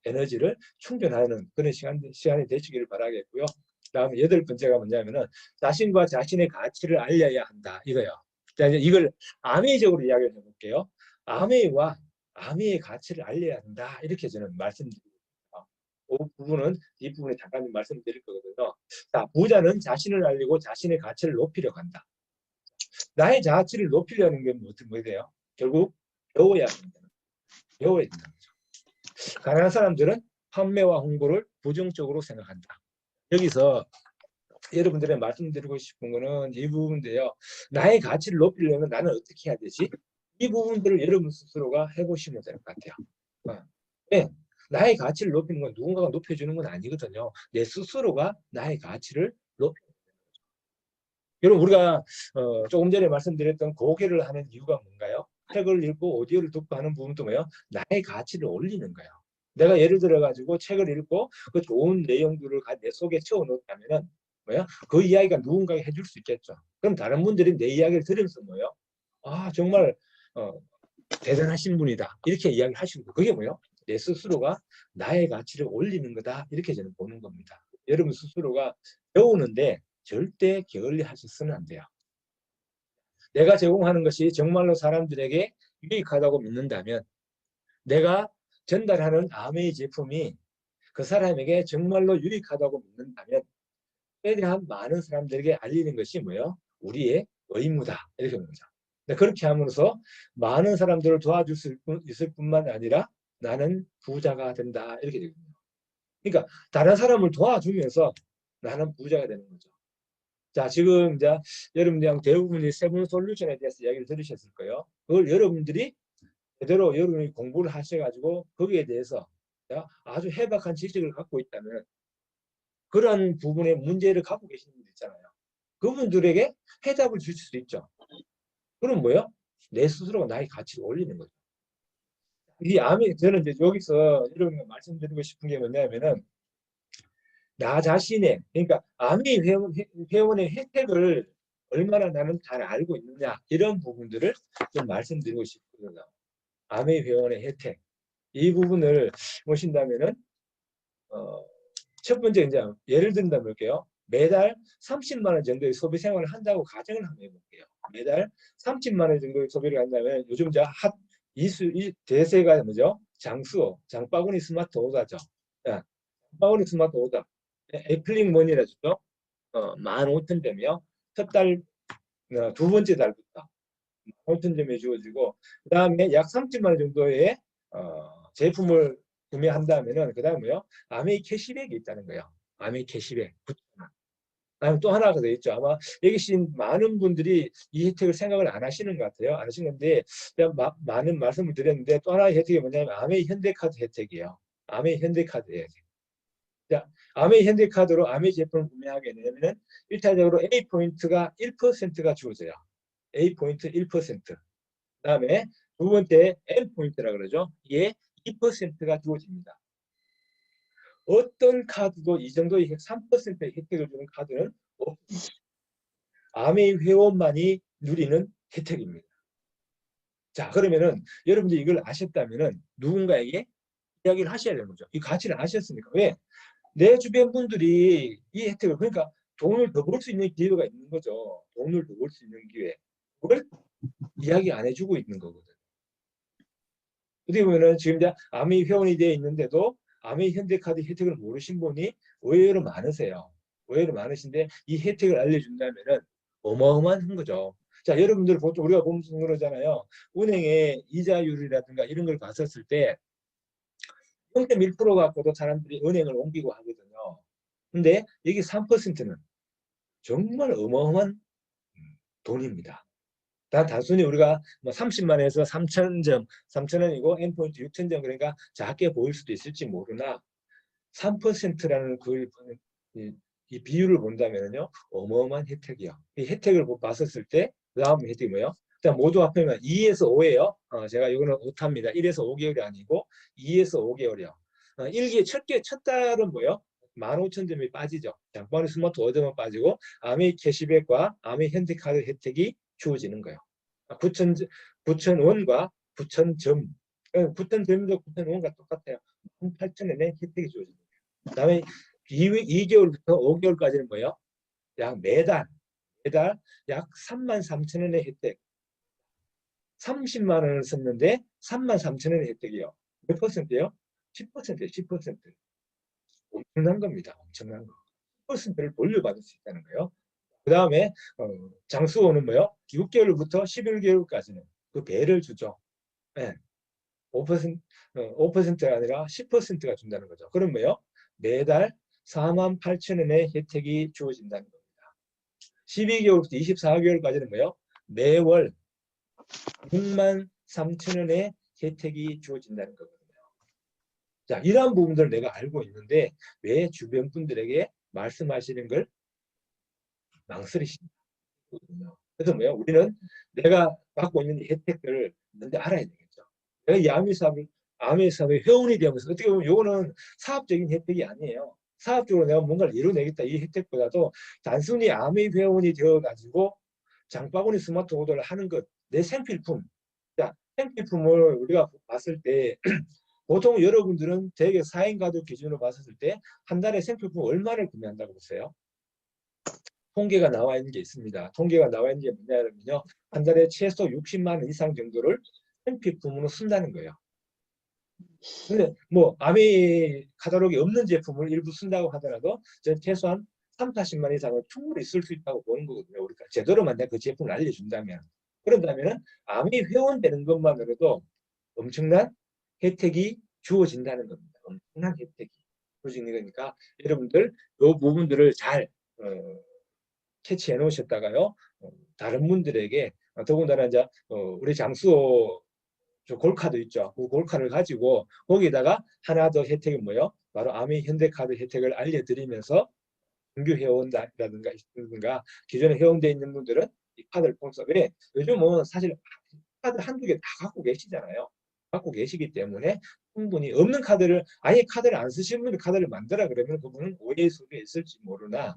에너지를 충전하는 그런 시간이 되시기를 바라겠고요. 다음에 8번째가 뭐냐면은 자신과 자신의 가치를 알려야 한다 이거요. 자, 이제 이걸 아메이적으로 이야기를 해볼게요. 아메이와 아메이의 가치를 알려야 한다 이렇게 저는 말씀드립니다. 그 부분은 이 부분에 잠깐 말씀드릴 거거든요. 자, 부자는 자신을 알리고 자신의 가치를 높이려 한다. 나의 자아치를 높이려는 게 뭐 돼요? 결국 배워야 된다. 배워야 된다는 거죠. 가난한 사람들은 판매와 홍보를 부정적으로 생각한다. 여기서 여러분들의 말씀드리고 싶은 거는 이 부분인데요. 나의 가치를 높이려면 나는 어떻게 해야 되지? 이 부분들을 여러분 스스로가 해보시면 될 것 같아요. 네. 나의 가치를 높이는 건 누군가가 높여주는 건 아니거든요. 내 스스로가 나의 가치를 높여. 여러분 우리가 조금 전에 말씀드렸던 고개를 하는 이유가 뭔가요? 책을 읽고 오디오를 듣고 하는 부분도 뭐예요? 나의 가치를 올리는 거예요. 내가 예를 들어 가지고 책을 읽고 그 좋은 내용들을 내 속에 채워 넣었다면은 뭐야? 그 이야기가 누군가에게 해줄 수 있겠죠. 그럼 다른 분들이 내 이야기를 들으면서 뭐예요? 아 정말 대단하신 분이다 이렇게 이야기를 하시고 그게 뭐예요? 내 스스로가 나의 가치를 올리는 거다 이렇게 저는 보는 겁니다. 여러분 스스로가 배우는데 절대 게을리 하셔서는 안 돼요. 내가 제공하는 것이 정말로 사람들에게 유익하다고 믿는다면 내가 전달하는 아메이 제품이 그 사람에게 정말로 유익하다고 믿는다면 대한 많은 사람들에게 알리는 것이 뭐예요? 우리의 의무다. 이렇게 보는 거죠. 그렇게 함으로써 많은 사람들을 도와줄 수 있을 뿐만 아니라 나는 부자가 된다. 이렇게 되거든요. 그러니까 다른 사람을 도와주면서 나는 부자가 되는 거죠. 자, 지금 이제 여러분들 대부분이 세븐 솔루션에 대해서 이야기를 들으셨을 거예요. 그걸 여러분들이 제대로 여러분이 공부를 하셔가지고 거기에 대해서 아주 해박한 지식을 갖고 있다면 그런 부분에 문제를 갖고 계시는 분들 있잖아요. 그분들에게 해답을 주실 수 있죠. 그럼 뭐요? 내 스스로가 나의 가치를 올리는 거죠. 이 암이 저는 이제 여기서 여러분께 말씀드리고 싶은 게 뭐냐면은 나 자신의 그러니까 아미 회원의 혜택을 얼마나 나는 잘 알고 있느냐 이런 부분들을 좀 말씀드리고 싶거든요. 아미 회원의 혜택 이 부분을 보신다면은 첫 번째 이제 예를 든다 볼게요. 매달 30만 원 정도의 소비 생활을 한다고 가정을 한번 해볼게요. 매달 30만 원 정도의 소비를 한다면 요즘 이제 이 대세가 뭐죠? 장바구니 스마트 오다죠. 장바구니 스마트 오다. 애플링 머니라죠. 15,000점이요. 첫 달, 두 번째 달부터 15,000점이 주어지고, 그 다음에 약 30만 원 정도의 제품을 구매한다면은, 그 다음에요, 아메이 캐시백이 있다는 거예요. 아메이 캐시백. 다음 또 하나가 더 있죠. 아마 여기 계신 많은 분들이 이 혜택을 생각을 안 하시는 것 같아요. 안 하시는 건데, 많은 말씀을 드렸는데, 또 하나의 혜택이 뭐냐면, 아메이 현대카드 혜택이에요. 아메이 현대카드 혜택. 자, 아메이 현대카드로 아메이 제품을 구매하게 되면 일차적으로 A포인트가 1%가 주어져요. A포인트 1%. 그다음에 두 번째 N포인트라 그러죠. 이게 2%가 주어집니다. 어떤 카드도 이 정도의 3%의 혜택을 주는 카드는 없습니다. 아메이 회원만이 누리는 혜택입니다. 자, 그러면은 여러분들이 이걸 아셨다면은 누군가에게 이야기를 하셔야 되는 거죠. 이 가치를 아셨으니까. 왜? 내 주변 분들이 이 혜택을 그러니까 돈을 더 벌 수 있는 기회가 있는 거죠. 돈을 더 벌 수 있는 기회. 그걸 이야기 안 해주고 있는 거거든. 어떻게 보면은 지금 이제 아미 회원이 되어 있는데도 아미 현대카드 혜택을 모르신 분이 의외로 많으세요. 의외로 많으신데 이 혜택을 알려준다면은 어마어마한 거죠. 자, 여러분들 보통 우리가 보면 그러잖아요. 은행의 이자율이라든가 이런 걸 봤었을 때 0.1% 갖고도 사람들이 은행을 옮기고 하거든요. 근데 여기 3%는 정말 어마어마한 돈입니다. 단순히 우리가 뭐 30만 원에서 3,000점, 3,000원이고 end포인트 6,000점 그러니까 작게 보일 수도 있을지 모르나 3%라는 이 비율을 본다면요 어마어마한 혜택이요. 이 혜택을 봤었을 때 그 다음 혜택이 뭐예요? 일단 모두 합하면 2에서 5예요. 제가 이거는 오타입니다. 1에서 5개월이 아니고 2에서 5개월이요. 1첫 달은 뭐예요? 15,000점이 빠지죠. 장바구니 스마트 워드만 빠지고 아메이 캐시백과 아메이 현대카드 혜택이 주어지는 거예요. 9,000원과 9,000점. 9,000점도 9,000원과 똑같아요. 18,000원의 혜택이 주어집니다. 그 다음에 2개월부터 5개월까지는 뭐예요? 약 매달 약 33,000원의 혜택. 30만 원을 썼는데 33,000원의 혜택이요. 몇 퍼센트예요? 10%예요. 10%. 엄청난 겁니다. 엄청난 거. 10%를 돌려받을 수 있다는 거예요. 그 다음에 장수호는 뭐요? 6개월부터 11개월까지는 그 배를 주죠. 네. 5%, 5%가 아니라 10%가 준다는 거죠. 그럼 뭐요? 매달 48,000원의 혜택이 주어진다는 겁니다. 12개월부터 24개월까지는 뭐요? 매월 63,000원의 혜택이 주어진다는 거거든요. 자, 이러한 부분들을 내가 알고 있는데 왜 주변 분들에게 말씀하시는 걸 망설이십니까? 그래서 뭐야? 우리는 내가 갖고 있는 혜택들을 먼저 알아야 되겠죠. 내가 이 아미사업의 회원이 되면서 어떻게 보면 이거는 사업적인 혜택이 아니에요. 사업적으로 내가 뭔가를 이뤄내겠다 이 혜택보다도 단순히 아미 회원이 되어가지고 장바구니 스마트 오더를 하는 것, 내 생필품. 자, 생필품을 우리가 봤을 때 보통 여러분들은 대개 4인 가족 기준으로 봤을 때 한 달에 생필품 얼마를 구매한다고 보세요? 통계가 나와 있는 게 있습니다. 통계가 나와 있는 게 뭐냐면요. 한 달에 최소 60만 원 이상 정도를 생필품으로 쓴다는 거예요. 근데 뭐 아미 카탈로그에 없는 제품을 일부 쓴다고 하더라도 최소한 3, 40만 이상은 충분히 쓸 수 있다고 보는 거거든요. 우리가 제대로만 내가 그 제품을 알려준다면. 그런다면은 암이 회원되는 것만으로도 엄청난 혜택이 주어진다는 겁니다. 엄청난 혜택이 주어지는 거니까 여러분들 이 부분들을 잘 캐치해 놓으셨다가요. 다른 분들에게 더군다나 이제 우리 장수호 저 골카도 있죠. 그 골카를 가지고 거기다가 하나 더 혜택이 뭐예요? 바로 아미 현대카드 혜택을 알려드리면서 정규 회원이라든가 기존에 회원되어 있는 분들은 이 카드를 통해서 왜 요즘은 사실 카드 한두 개 다 갖고 계시잖아요. 갖고 계시기 때문에 충분히 없는 카드를 아예 카드를 안 쓰시는 분이 카드를 만들어 그러면 그분은 오해의 수도 있을지 모르나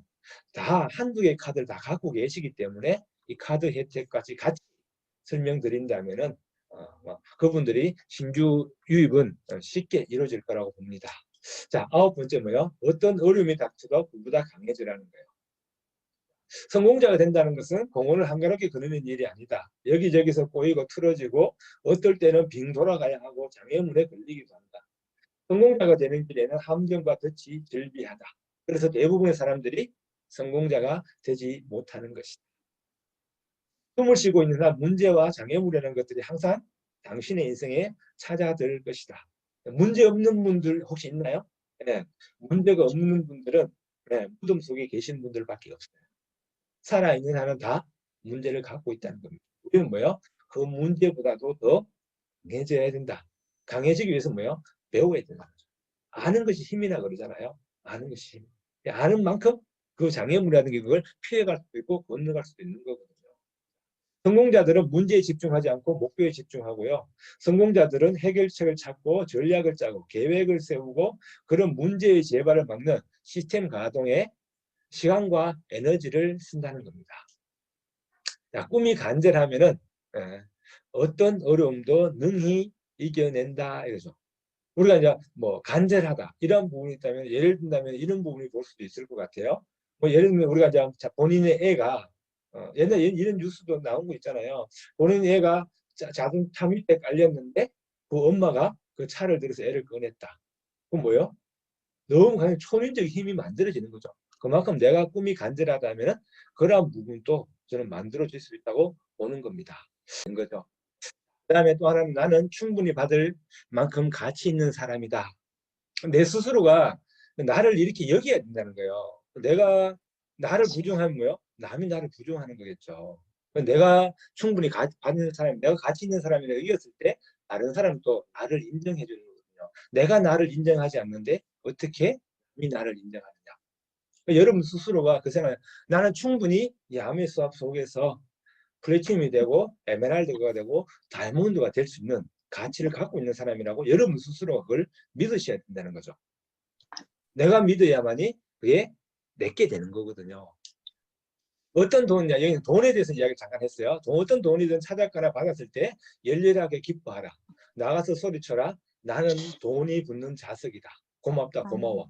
다 한두 개 카드를 다 갖고 계시기 때문에 이 카드 혜택까지 같이 설명드린다면은 그분들이 신규 유입은 쉽게 이루어질 거라고 봅니다. 자, 9번째 뭐요? 어떤 어려움이 닥쳐도 그보다 강해지라는 거예요. 성공자가 된다는 것은 공원을 한가롭게 거니는 일이 아니다. 여기저기서 꼬이고 틀어지고 어떨 때는 빙 돌아가야 하고 장애물에 걸리기도 한다. 성공자가 되는 길에는 함정과 덫이 절비하다. 그래서 대부분의 사람들이 성공자가 되지 못하는 것이다. 숨을 쉬고 있는 한 문제와 장애물이라는 것들이 항상 당신의 인생에 찾아들 것이다. 문제 없는 분들 혹시 있나요? 네. 문제가 없는 분들은 무덤 속에 계신 분들밖에 없어요. 살아있는 한은 다 문제를 갖고 있다는 겁니다. 우리는 뭐예요? 그 문제보다도 더 강해져야 된다. 강해지기 위해서 뭐예요? 배워야 된다. 아는 것이 힘이라 그러잖아요. 아는 것이 힘. 아는 만큼 그 장애물이라는 게 그걸 피해갈 수도 있고 건너갈 수도 있는 거거든요. 성공자들은 문제에 집중하지 않고 목표에 집중하고요. 성공자들은 해결책을 찾고 전략을 짜고 계획을 세우고 그런 문제의 재발을 막는 시스템 가동에 시간과 에너지를 쓴다는 겁니다. 자, 꿈이 간절하면은 어떤 어려움도 능히 이겨낸다 이거죠. 우리가 이제 뭐 간절하다 이런 부분이 있다면 예를 든다면 이런 부분이 볼 수도 있을 것 같아요. 뭐 예를 들면 우리가 이제 본인의 애가 옛날에 이런 뉴스도 나온 거 있잖아요. 본인의 애가 자동차 밑에 깔렸는데 그 엄마가 그 차를 들여서 애를 꺼냈다. 그건 뭐예요? 너무 그냥 초인적 힘이 만들어지는 거죠. 그만큼 내가 꿈이 간절하다면 그러한 부분도 저는 만들어질 수 있다고 보는 겁니다. 거죠. 그 다음에 또 하나는 나는 충분히 받을 만큼 가치 있는 사람이다. 내 스스로가 나를 이렇게 여겨야 된다는 거예요. 내가 나를 부정하면 뭐요? 남이 나를 부정하는 거겠죠. 내가 충분히 받는 사람, 내가 가치 있는 사람이라 여겼을 때 다른 사람은 또 나를 인정해 주는 거거든요. 내가 나를 인정하지 않는데 어떻게 남이 나를 인정하느냐. 여러분 스스로가 그 생각, 나는 충분히 이 암의 수압 속에서 플래티늄이 되고 에메랄드가 되고 다이아몬드가 될 수 있는 가치를 갖고 있는 사람이라고 여러분 스스로가 그걸 믿으셔야 된다는 거죠. 내가 믿어야만이 그게 내게 되는 거거든요. 어떤 돈, 여기 돈에 대해서 이야기 잠깐 했어요. 어떤 돈이든 찾았거나 받았을 때 열렬하게 기뻐하라. 나가서 소리쳐라. 나는 돈이 붙는 자석이다. 고맙다, 고마워.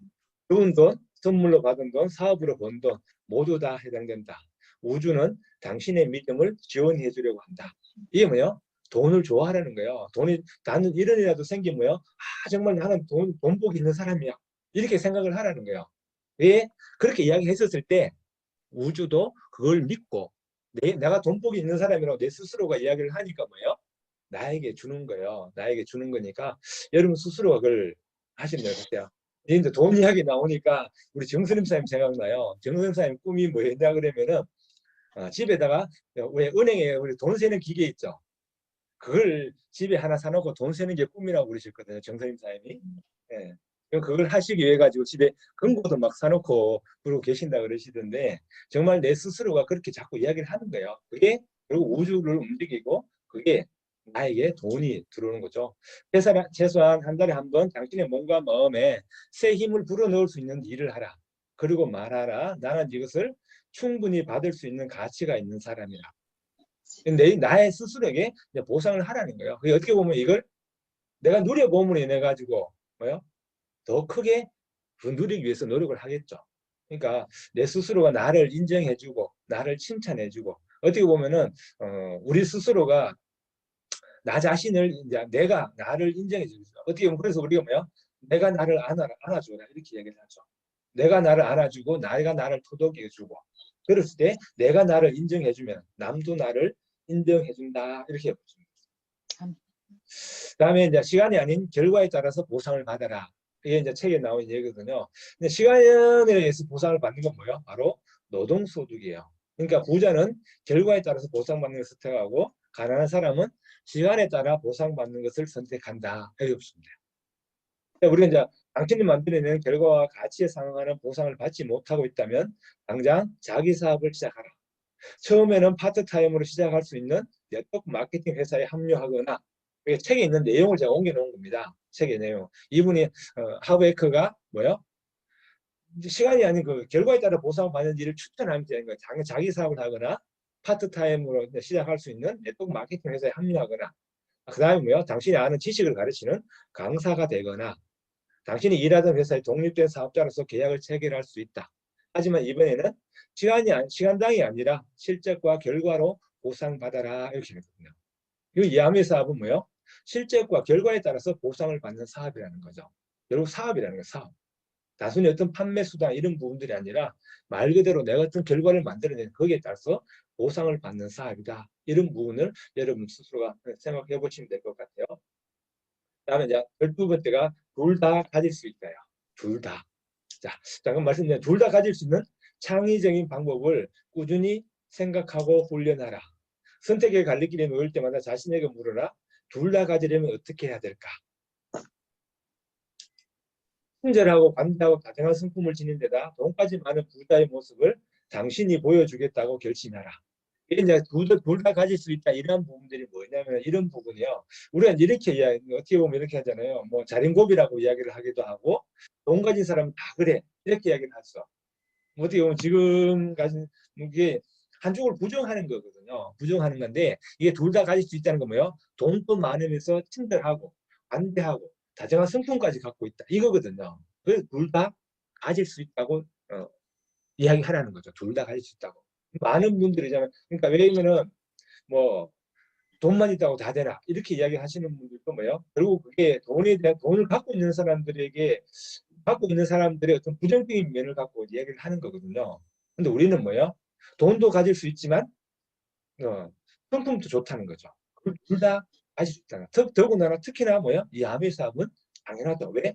좋은 돈, 선물로 받은 돈, 사업으로 번 돈 모두 다 해당된다. 우주는 당신의 믿음을 지원해 주려고 한다. 이게 뭐예요? 돈을 좋아하라는 거예요. 돈이 나는 1원이라도 생기면 뭐예요? 아 정말 나는 돈복이 있는 사람이야. 이렇게 생각을 하라는 거예요. 왜? 그렇게 이야기했었을 때 우주도 그걸 믿고 내가 돈복이 있는 사람이라고 내 스스로가 이야기를 하니까 뭐예요? 나에게 주는 거예요. 나에게 주는 거니까 여러분 스스로가 그걸 하시면 될 것 같아요. 이제 돈 이야기 나오니까 우리 정선임 사님 생각나요. 정선임 사님 꿈이 뭐였냐 그러면은 집에다가 왜 은행에 우리 돈 세는 기계 있죠. 그걸 집에 하나 사놓고 돈 세는 게 꿈이라고 그러셨거든요. 정선임 사님이. 예. 그걸 하시기 위해 가지고 집에 금고도 막 사놓고 그러고 계신다 그러시던데 정말 내 스스로가 그렇게 자꾸 이야기를 하는 거예요. 그게 결국 우주를 움직이고 그게 나에게 돈이 들어오는 거죠. 최소한 한 달에 한 번 당신의 몸과 마음에 새 힘을 불어넣을 수 있는 일을 하라. 그리고 말하라. 나는 이것을 충분히 받을 수 있는 가치가 있는 사람이라. 나의 스스로에게 보상을 하라는 거예요. 어떻게 보면 이걸 내가 누려봄으로 인해 가지고 뭐요? 더 크게 그 누리기 위해서 노력을 하겠죠. 그러니까 내 스스로가 나를 인정해주고 나를 칭찬해주고 어떻게 보면은 우리 스스로가 나 자신을 이제 내가 나를 인정해주죠. 어떻게 보면 그래서 우리가 뭐야? 내가 나를 안아줘라 이렇게 얘기를 하죠. 내가 나를 안아주고 내가 나를 토독해주고 그랬을 때 내가 나를 인정해주면 남도 나를 인정해준다 이렇게 보십니다. 그다음에 이제 시간이 아닌 결과에 따라서 보상을 받아라. 이게 이제 책에 나온 얘기거든요. 근데 시간에 의해서 보상을 받는 건 뭐예요? 바로 노동소득이에요. 그러니까 부자는 결과에 따라서 보상받는 것을 선택하고 가난한 사람은 시간에 따라 보상받는 것을 선택한다. 이렇게 보십니다. 우리가 이제 당신이 만들어내는 결과와 가치에 상응하는 보상을 받지 못하고 있다면 당장 자기 사업을 시작하라. 처음에는 파트타임으로 시작할 수 있는 네트워크 마케팅 회사에 합류하거나 책에 있는 내용을 제가 옮겨놓은 겁니다. 책의 내용. 이분이 하베이커가 뭐요? 시간이 아닌 그 결과에 따라 보상을 받는 일을 추천하면 되는 거예요. 자기 사업을 하거나 파트타임으로 시작할 수 있는 네트워크 마케팅 회사에 합류하거나 그 다음에 뭐요? 당신이 아는 지식을 가르치는 강사가 되거나 당신이 일하던 회사에 독립된 사업자로서 계약을 체결할 수 있다. 하지만 이번에는 시간당이 아니라 실적과 결과로 보상받아라 이렇게 했거든요. 이 야매 사업은 뭐예요? 실적과 결과에 따라서 보상을 받는 사업이라는 거죠. 결국 사업이라는 거예요. 사업. 단순히 어떤 판매 수단 이런 부분들이 아니라 말 그대로 내가 어떤 결과를 만들어내는 거기에 따라서 보상을 받는 사업이다. 이런 부분을 여러분 스스로가 생각해 보시면 될 것 같아요. 다음에 이제 12번째가 둘 다 가질 수 있다요. 둘 다. 자, 잠깐 말씀드리면 둘 다 가질 수 있는 창의적인 방법을 꾸준히 생각하고 훈련하라. 선택의 갈림길에 놓일 때마다 자신에게 물어라. 둘 다 가지려면 어떻게 해야 될까? 친절하고 관대하고 다정한 성품을 지닌 데다 돈까지 많은 부자의 모습을 당신이 보여주겠다고 결심하라. 이게 이제 둘 다 가질 수 있다 이런 부분들이 뭐냐면 이런 부분이요. 우리가 이렇게 이야기 어떻게 보면 이렇게 하잖아요. 뭐 자린고비라고 이야기를 하기도 하고 돈 가진 사람은 다 그래 이렇게 이야기를 하죠. 어떻게 보면 지금 가진 이게 한쪽을 부정하는 거거든요. 부정하는 건데 이게 둘 다 가질 수 있다는 건 뭐예요? 돈도 많으면서 친절하고 관대하고 다정한 성품까지 갖고 있다 이거거든요. 그래서 둘 다 가질 수 있다고 이야기하라는 거죠. 둘 다 가질 수 있다고. 많은 분들이잖아요. 그러니까 왜냐면은 뭐 돈만 있다고 다 되나 이렇게 이야기하시는 분들도 뭐예요? 결국 그게 돈에 대한 돈을 갖고 있는 사람들에게 갖고 있는 사람들의 어떤 부정적인 면을 갖고 이야기를 하는 거거든요. 근데 우리는 뭐예요? 돈도 가질 수 있지만 성품도 좋다는 거죠. 둘 다 가질 수 있다. 더군다나 특히나 뭐예요? 이 아메 사업은 당연하다. 왜?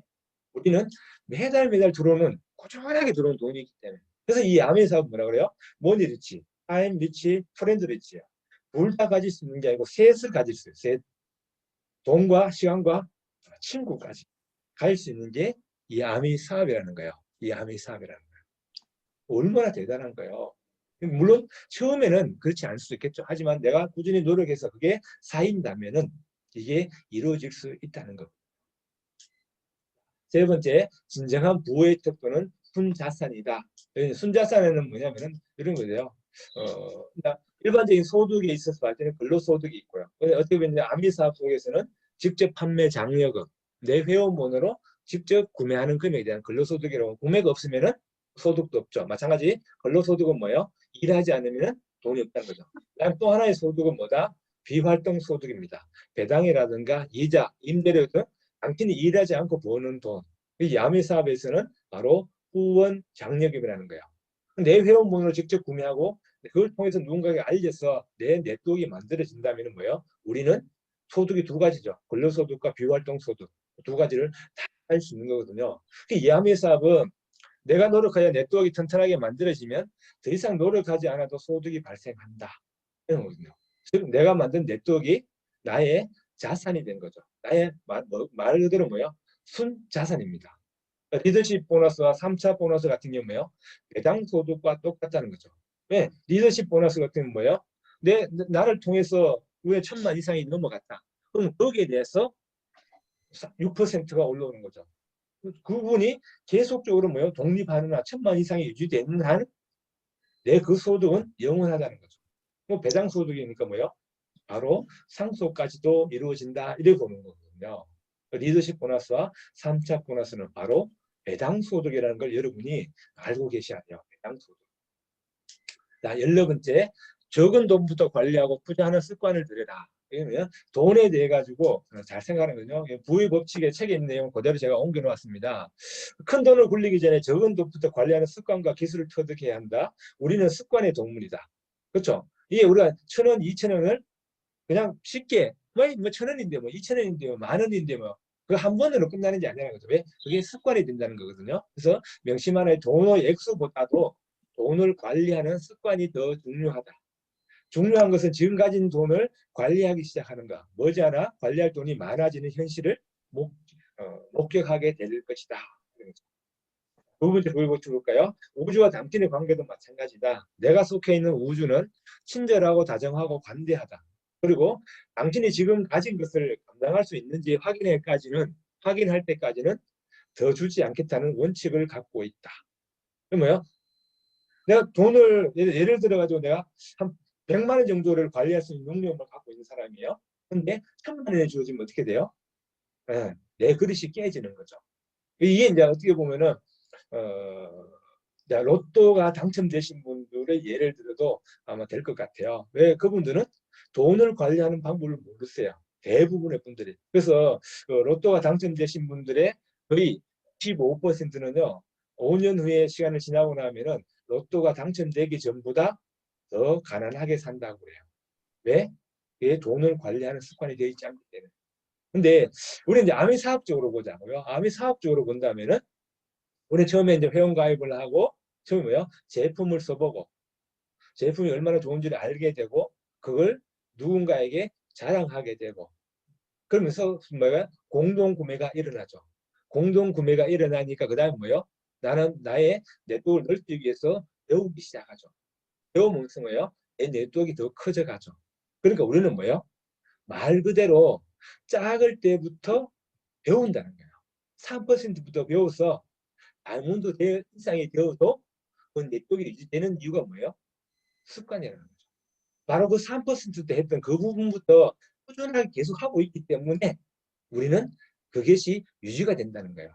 우리는 매달 들어오는 꾸준하게 들어오는 돈이 있기 때문에. 그래서 이 아메 사업은 뭐라 그래요? 머니 리치, 타임 리치, 프렌드 리치야. 둘 다 가질 수 있는 게 아니고 셋을 가질 수 있어요. 셋. 돈과 시간과 친구까지 가질 수 있는 게 이 아미 사업이라는 거예요. 이 아미 사업이라는 거예요. 얼마나 대단한 거예요. 물론 처음에는 그렇지 않을 수도 있겠죠. 하지만 내가 꾸준히 노력해서 그게 쌓인다면은 이게 이루어질 수 있다는 것. 세 번째, 진정한 부의 척도는 순자산이다. 순자산에는 뭐냐면은 이런 거예요. 일반적인 소득에 있어서 볼 때는 근로소득이 있고요. 어떻게 보면 아미사업 속에서는 직접 판매 장려금, 내 회원번호로 직접 구매하는 금액에 대한 근로소득이라고 구매가 없으면은 소득도 없죠. 마찬가지 근로소득은 뭐예요? 일하지 않으면 돈이 없다는 거죠. 그다음 또 하나의 소득은 뭐다? 비활동 소득입니다. 배당이라든가 이자, 임대료 등 당신이 일하지 않고 버는 돈. 이 야매사업에서는 바로 후원 장려금이라는 거예요. 내 회원번호를 직접 구매하고 그걸 통해서 누군가에게 알려서 내 네트워크가 만들어진다면 뭐예요? 우리는 소득이 두 가지죠. 근로소득과 비활동소득 두 가지를 다 할 수 있는 거거든요. 이 야매사업은 내가 노력하여 네트워크가 튼튼하게 만들어지면 더 이상 노력하지 않아도 소득이 발생한다. 이런 거거든요. 즉 내가 만든 네트워크가 나의 자산이 된 거죠. 나의 말 그대로 뭐예요? 순자산입니다. 리더십 보너스와 3차 보너스 같은 경우에요. 배당 소득과 똑같다는 거죠. 왜? 리더십 보너스 같은 경우는 뭐예요? 나를 통해서 왜 1,000만 이상이 넘어갔다. 그럼 거기에 대해서 6%가 올라오는 거죠. 그분이 계속적으로 뭐예요? 독립하느나 1,000만 이상이 유지되는 한 내 그 소득은 영원하다는 거죠. 뭐 배당 소득이니까 뭐예요? 바로 상속까지도 이루어진다. 이렇게 보는 거거든요. 리더십 보너스와 3차 보너스는 바로 배당 소득이라는 걸 여러분이 알고 계셔야 돼요. 배당 소득. 자, 16번째, 적은 돈부터 관리하고 투자하는 습관을 들여라. 왜냐면 돈에 대해 가지고 잘 생각하는 거죠. 부의 법칙의 책에 있는 내용 그대로 제가 옮겨 놓았습니다. 큰 돈을 굴리기 전에 적은 돈부터 관리하는 습관과 기술을 터득해야 한다. 우리는 습관의 동물이다. 그렇죠? 이게 우리가 1,000원, 2,000원을 그냥 쉽게 뭐 1,000원인데 뭐 2,000원인데 뭐 10,000원인데 뭐 그 한 번으로 끝나는 게 아니라는 거죠. 왜? 그게 습관이 된다는 거거든요. 그래서 명심하는 돈의 액수보다도 돈을 관리하는 습관이 더 중요하다. 중요한 것은 지금 가진 돈을 관리하기 시작하는가. 머지않아 관리할 돈이 많아지는 현실을 목격하게 될 것이다. 두 번째 보여볼까요? 우주와 당신의 관계도 마찬가지다. 내가 속해 있는 우주는 친절하고 다정하고 관대하다. 그리고 당신이 지금 가진 것을 감당할 수 있는지 확인할 때까지는 더 주지 않겠다는 원칙을 갖고 있다. 그 뭐요? 내가 돈을 예를 들어가지고 내가 한 100만 원 정도를 관리할 수 있는 능력을 갖고 있는 사람이에요. 근데 1,000만 원에 주어지면 어떻게 돼요? 네, 내 그릇이 깨지는 거죠. 이게 이제 어떻게 보면은 로또가 당첨되신 분들의 예를 들어도 아마 될 것 같아요. 왜? 그분들은 돈을 관리하는 방법을 모르세요. 대부분의 분들이. 그래서 로또가 당첨되신 분들의 거의 15%는요. 5년 후에 시간을 지나고 나면은 로또가 당첨되기 전보다 더 가난하게 산다고 그래요. 왜? 그게 돈을 관리하는 습관이 되어 있지 않기 때문에. 근데 우리 이제 아미 사업적으로 보자고요. 아미 사업적으로 본다면은 우리 처음에 이제 회원 가입을 하고 처음에 뭐요? 제품을 써보고 제품이 얼마나 좋은지를 알게 되고 그걸 누군가에게 자랑하게 되고 그러면서 뭐야? 공동 구매가 일어나죠. 공동 구매가 일어나니까 그다음 뭐요? 나는 나의 네트워크를 넓히기 위해서 배우기 시작하죠. 배우면서 뭐요? 내 네트워크가 더 커져가죠. 그러니까 우리는 뭐요? 말 그대로 작을 때부터 배운다는 거예요. 3%부터 배워서 다이아몬드 이상이 되어도 그 네트워크가 유지되는 이유가 뭐예요? 습관이라는 거죠. 바로 그 3%때 했던 그 부분부터 꾸준하게 계속 하고 있기 때문에 우리는 그것이 유지가 된다는 거예요.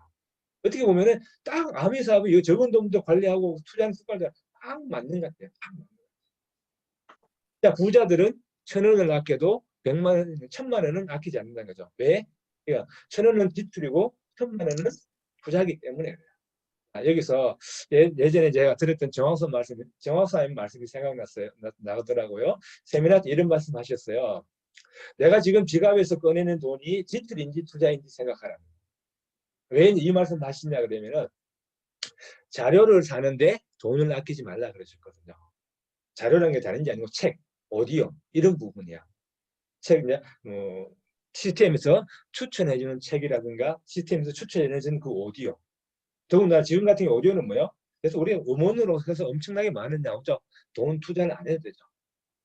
어떻게 보면은 딱 아미 사업이 적은 돈부터 관리하고 투자하는 습관과 딱 맞는 것 같아요. 딱 맞는 것 같아요. 자, 부자들은 1,000원을 아껴도 100만 원, 1,000만 원은 아끼지 않는다는 거죠. 왜? 그러니까 1,000원은 지출이고 1,000만 원은 투자하기 때문에 그래요. 여기서 예전에 제가 들었던 정학사님 말씀이 생각났어요. 나더라고요. 세미나 때 이런 말씀 하셨어요. 내가 지금 지갑에서 꺼내는 돈이 지출인지 투자인지 생각하라. 왜 이 말씀 하시냐 그러면은 자료를 사는데 돈을 아끼지 말라 그러셨거든요. 자료라는 게 다른지 아니고 책, 오디오 이런 부분이야. 책 시스템에서 추천해주는 책이라든가 시스템에서 추천해주는 그 오디오. 더군다나 지금 같은 경우 오디오는 뭐예요? 그래서 우리 음원으로 해서 엄청나게 많은 나오죠. 돈 투자를 안 해도 되죠.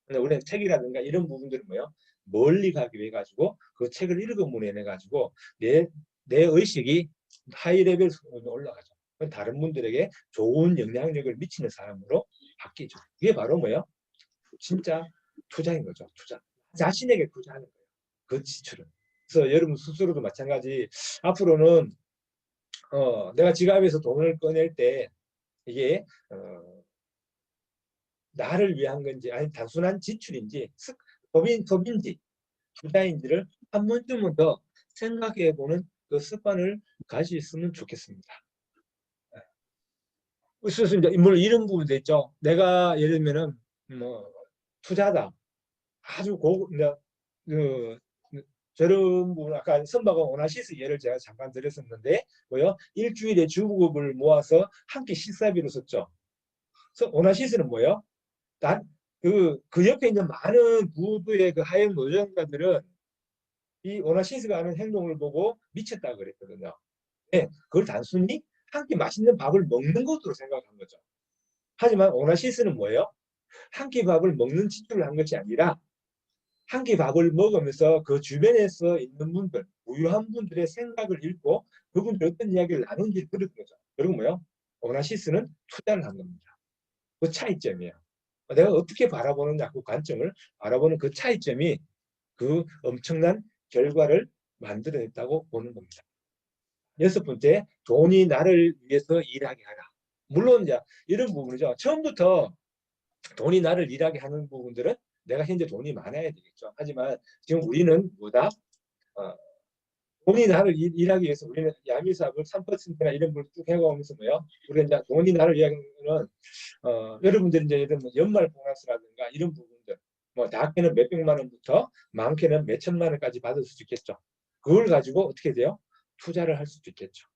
근데 우리는 책이라든가 이런 부분들은 뭐예요? 멀리 가기 위해 가지고 그 책을 읽음으로 인해 가지고 내 의식이 하이 레벨로 올라가죠. 다른 분들에게 좋은 영향력을 미치는 사람으로 바뀌죠. 이게 바로 뭐예요? 진짜 투자인 거죠. 투자. 자신에게 투자하는 거예요. 그 지출은. 그래서 여러분 스스로도 마찬가지. 앞으로는 내가 지갑에서 돈을 꺼낼 때 이게 나를 위한 건지 아니 단순한 지출인지 소비인지 투자인지를 한 번쯤은 더 생각해 보는 그 습관을 가지셨으면 좋겠습니다. 그래서 이제 물론 이런 부분도 있죠. 내가 예를 들면은 뭐 투자다 아주 그 저런 분 아까 선박원 오나시스 예를 제가 잠깐 드렸었는데 뭐요? 일주일에 주급을 모아서 한 끼 식사비로 썼죠. 그래서 오나시스는 뭐예요? 그 옆에 있는 많은 부부의 그 하청 노동자들은 이 오나시스가 하는 행동을 보고 미쳤다고 그랬거든요. 네, 그걸 단순히 한 끼 맛있는 밥을 먹는 것으로 생각한 거죠. 하지만 오나시스는 뭐예요? 한 끼 밥을 먹는 지출을 한 것이 아니라 한 끼 밥을 먹으면서 그 주변에서 있는 분들, 부유한 분들의 생각을 읽고 그분들 어떤 이야기를 나눈지 들은 거죠. 그리고 뭐요? 오나시스는 투자를 한 겁니다. 그 차이점이에요. 내가 어떻게 바라보느냐 그 관점을 바라보는 그 차이점이 그 엄청난 결과를 만들어냈다고 보는 겁니다. 여섯 번째, 돈이 나를 위해서 일하게 하라. 물론 이제 이런 부분이죠. 처음부터 돈이 나를 일하게 하는 부분들은 내가 현재 돈이 많아야 되겠죠. 하지만 지금 우리는 뭐다? 돈이 나를 일하기 위해서 우리는 야미 사업을 3%나 이런 걸 쭉 해가면서 뭐요? 우리가 이제 돈이 나를 위하는 여러분들이 이제 예를 들면 연말 보너스라든가 이런 부분들 뭐 작게는 몇백만 원부터 많게는 몇천만 원까지 받을 수도 있겠죠. 그걸 가지고 어떻게 돼요? 투자를 할 수도 있겠죠.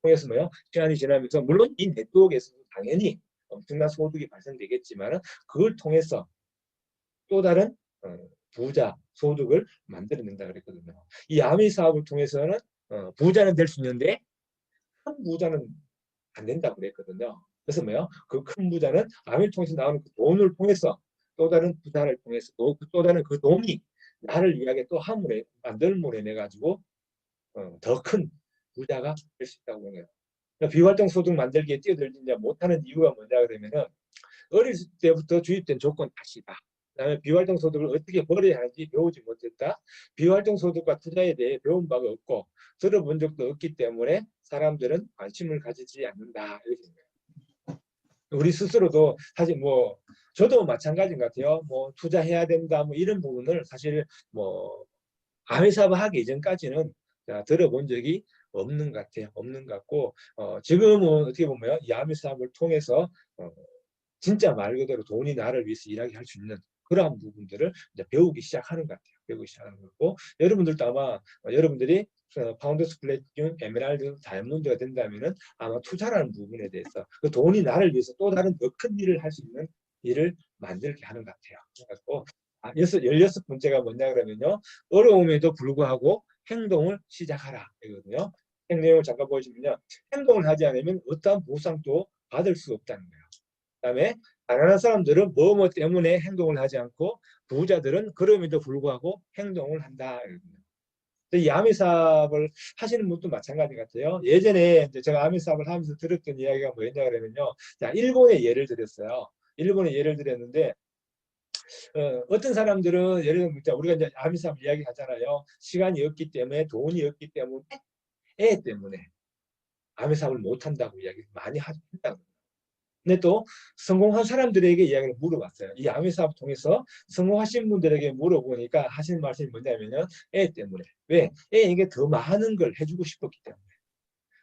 통해서 뭐요? 시간이 지나면서 물론 이 네트워크에서 당연히 엄청난 소득이 발생되겠지만 그걸 통해서 또 다른 부자 소득을 만들어낸다 그랬거든요. 이 아미 사업을 통해서는 부자는 될 수 있는데 큰 부자는 안 된다고 그랬거든요. 그래서 뭐요? 그 큰 부자는 아미를 통해서 나오는 그 돈을 통해서 또 다른 부자를 통해서 또 다른 그 돈이 나를 위하게 또 함을 만들어내 가지고 더 큰 부자가 될 수 있다고 해요. 그러니까 비활동 소득 만들기에 뛰어들지 못하는 이유가 뭐냐 그러면은 어렸을 때부터 주입된 조건 탓이다. 그다음에 비활동 소득을 어떻게 벌어야 하는지 배우지 못했다. 비활동 소득과 투자에 대해 배운 바가 없고 들어본 적도 없기 때문에 사람들은 관심을 가지지 않는다. 이렇게 우리 스스로도 사실 뭐 저도 마찬가지인 것 같아요. 뭐 투자해야 된다 뭐 이런 부분을 사실 뭐 아회 사업을 하기 이전까지는 들어본 적이 없는 것 같아요. 없는 것 같고 지금은 어떻게 보면 이 아미 사업을 통해서 진짜 말 그대로 돈이 나를 위해서 일하게 할 수 있는 그러한 부분들을 이제 배우기 시작하는 것 같아요. 배우기 시작하는 거고 여러분들도 아마 여러분들이 파운더스 플래티넘, 에메랄드, 다이아몬드가 된다면은 아마 투자라는 부분에 대해서 그 돈이 나를 위해서 또 다른 더 큰 일을 할 수 있는 일을 만들게 하는 것 같아요. 그래서 16번째가 뭐냐 그러면요. 어려움에도 불구하고 행동을 시작하라 이거든요. 내용을 잠깐 보시면요. 행동을 하지 않으면 어떠한 보상도 받을 수 없다는 거예요. 그다음에 가난한 사람들은 뭐뭐 때문에 행동을 하지 않고 부자들은 그럼에도 불구하고 행동을 한다. 이 아미 사업을 하시는 분도 마찬가지 같아요. 예전에 제가 아미 사업을 하면서 들었던 이야기가 뭐였냐 그러면요. 자, 일본의 예를 들었어요. 일본의 예를 들었는데 어떤 사람들은 예를 들면 우리가 이제 아미 사업 이야기 하잖아요. 시간이 없기 때문에 돈이 없기 때문에 애 때문에 아미 사업을 못 한다고 이야기 많이 한다고. 근데 또 성공한 사람들에게 이야기를 물어봤어요. 이 아미 사업 통해서 성공하신 분들에게 물어보니까 하시는 말씀이 뭐냐면요. 애 때문에. 왜? 애에게 더 많은 걸 해주고 싶었기 때문에.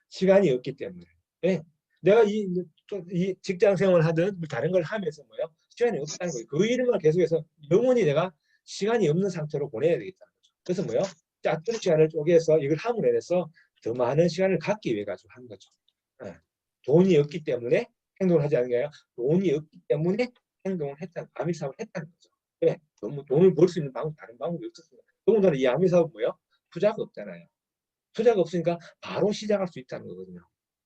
시간이 없기 때문에. 왜? 내가 이 직장 생활을 하든 다른 걸 하면서 뭐요? 시간이 없다는 거예요. 그 일만 계속해서 영원히 내가 시간이 없는 상태로 보내야 되겠다는 거죠. 그래서 뭐요? 짜투리 시간을 쪼개서 이걸 함으로 인해서 더 많은 시간을 갖기 위해 가지고 하는 거죠. 네. 돈이 없기 때문에 행동을 하지 않는 게 아니라 돈이 없기 때문에 행동을 했다는, 아미 사업을 했다는 거죠. 왜? 너무 돈을 벌 수 있는 방법, 다른 방법이 없었습니다. 더군다나 이 아미 사업은 뭐예요? 투자가 없잖아요. 투자가 없으니까 바로 시작할 수 있다는 거거든요.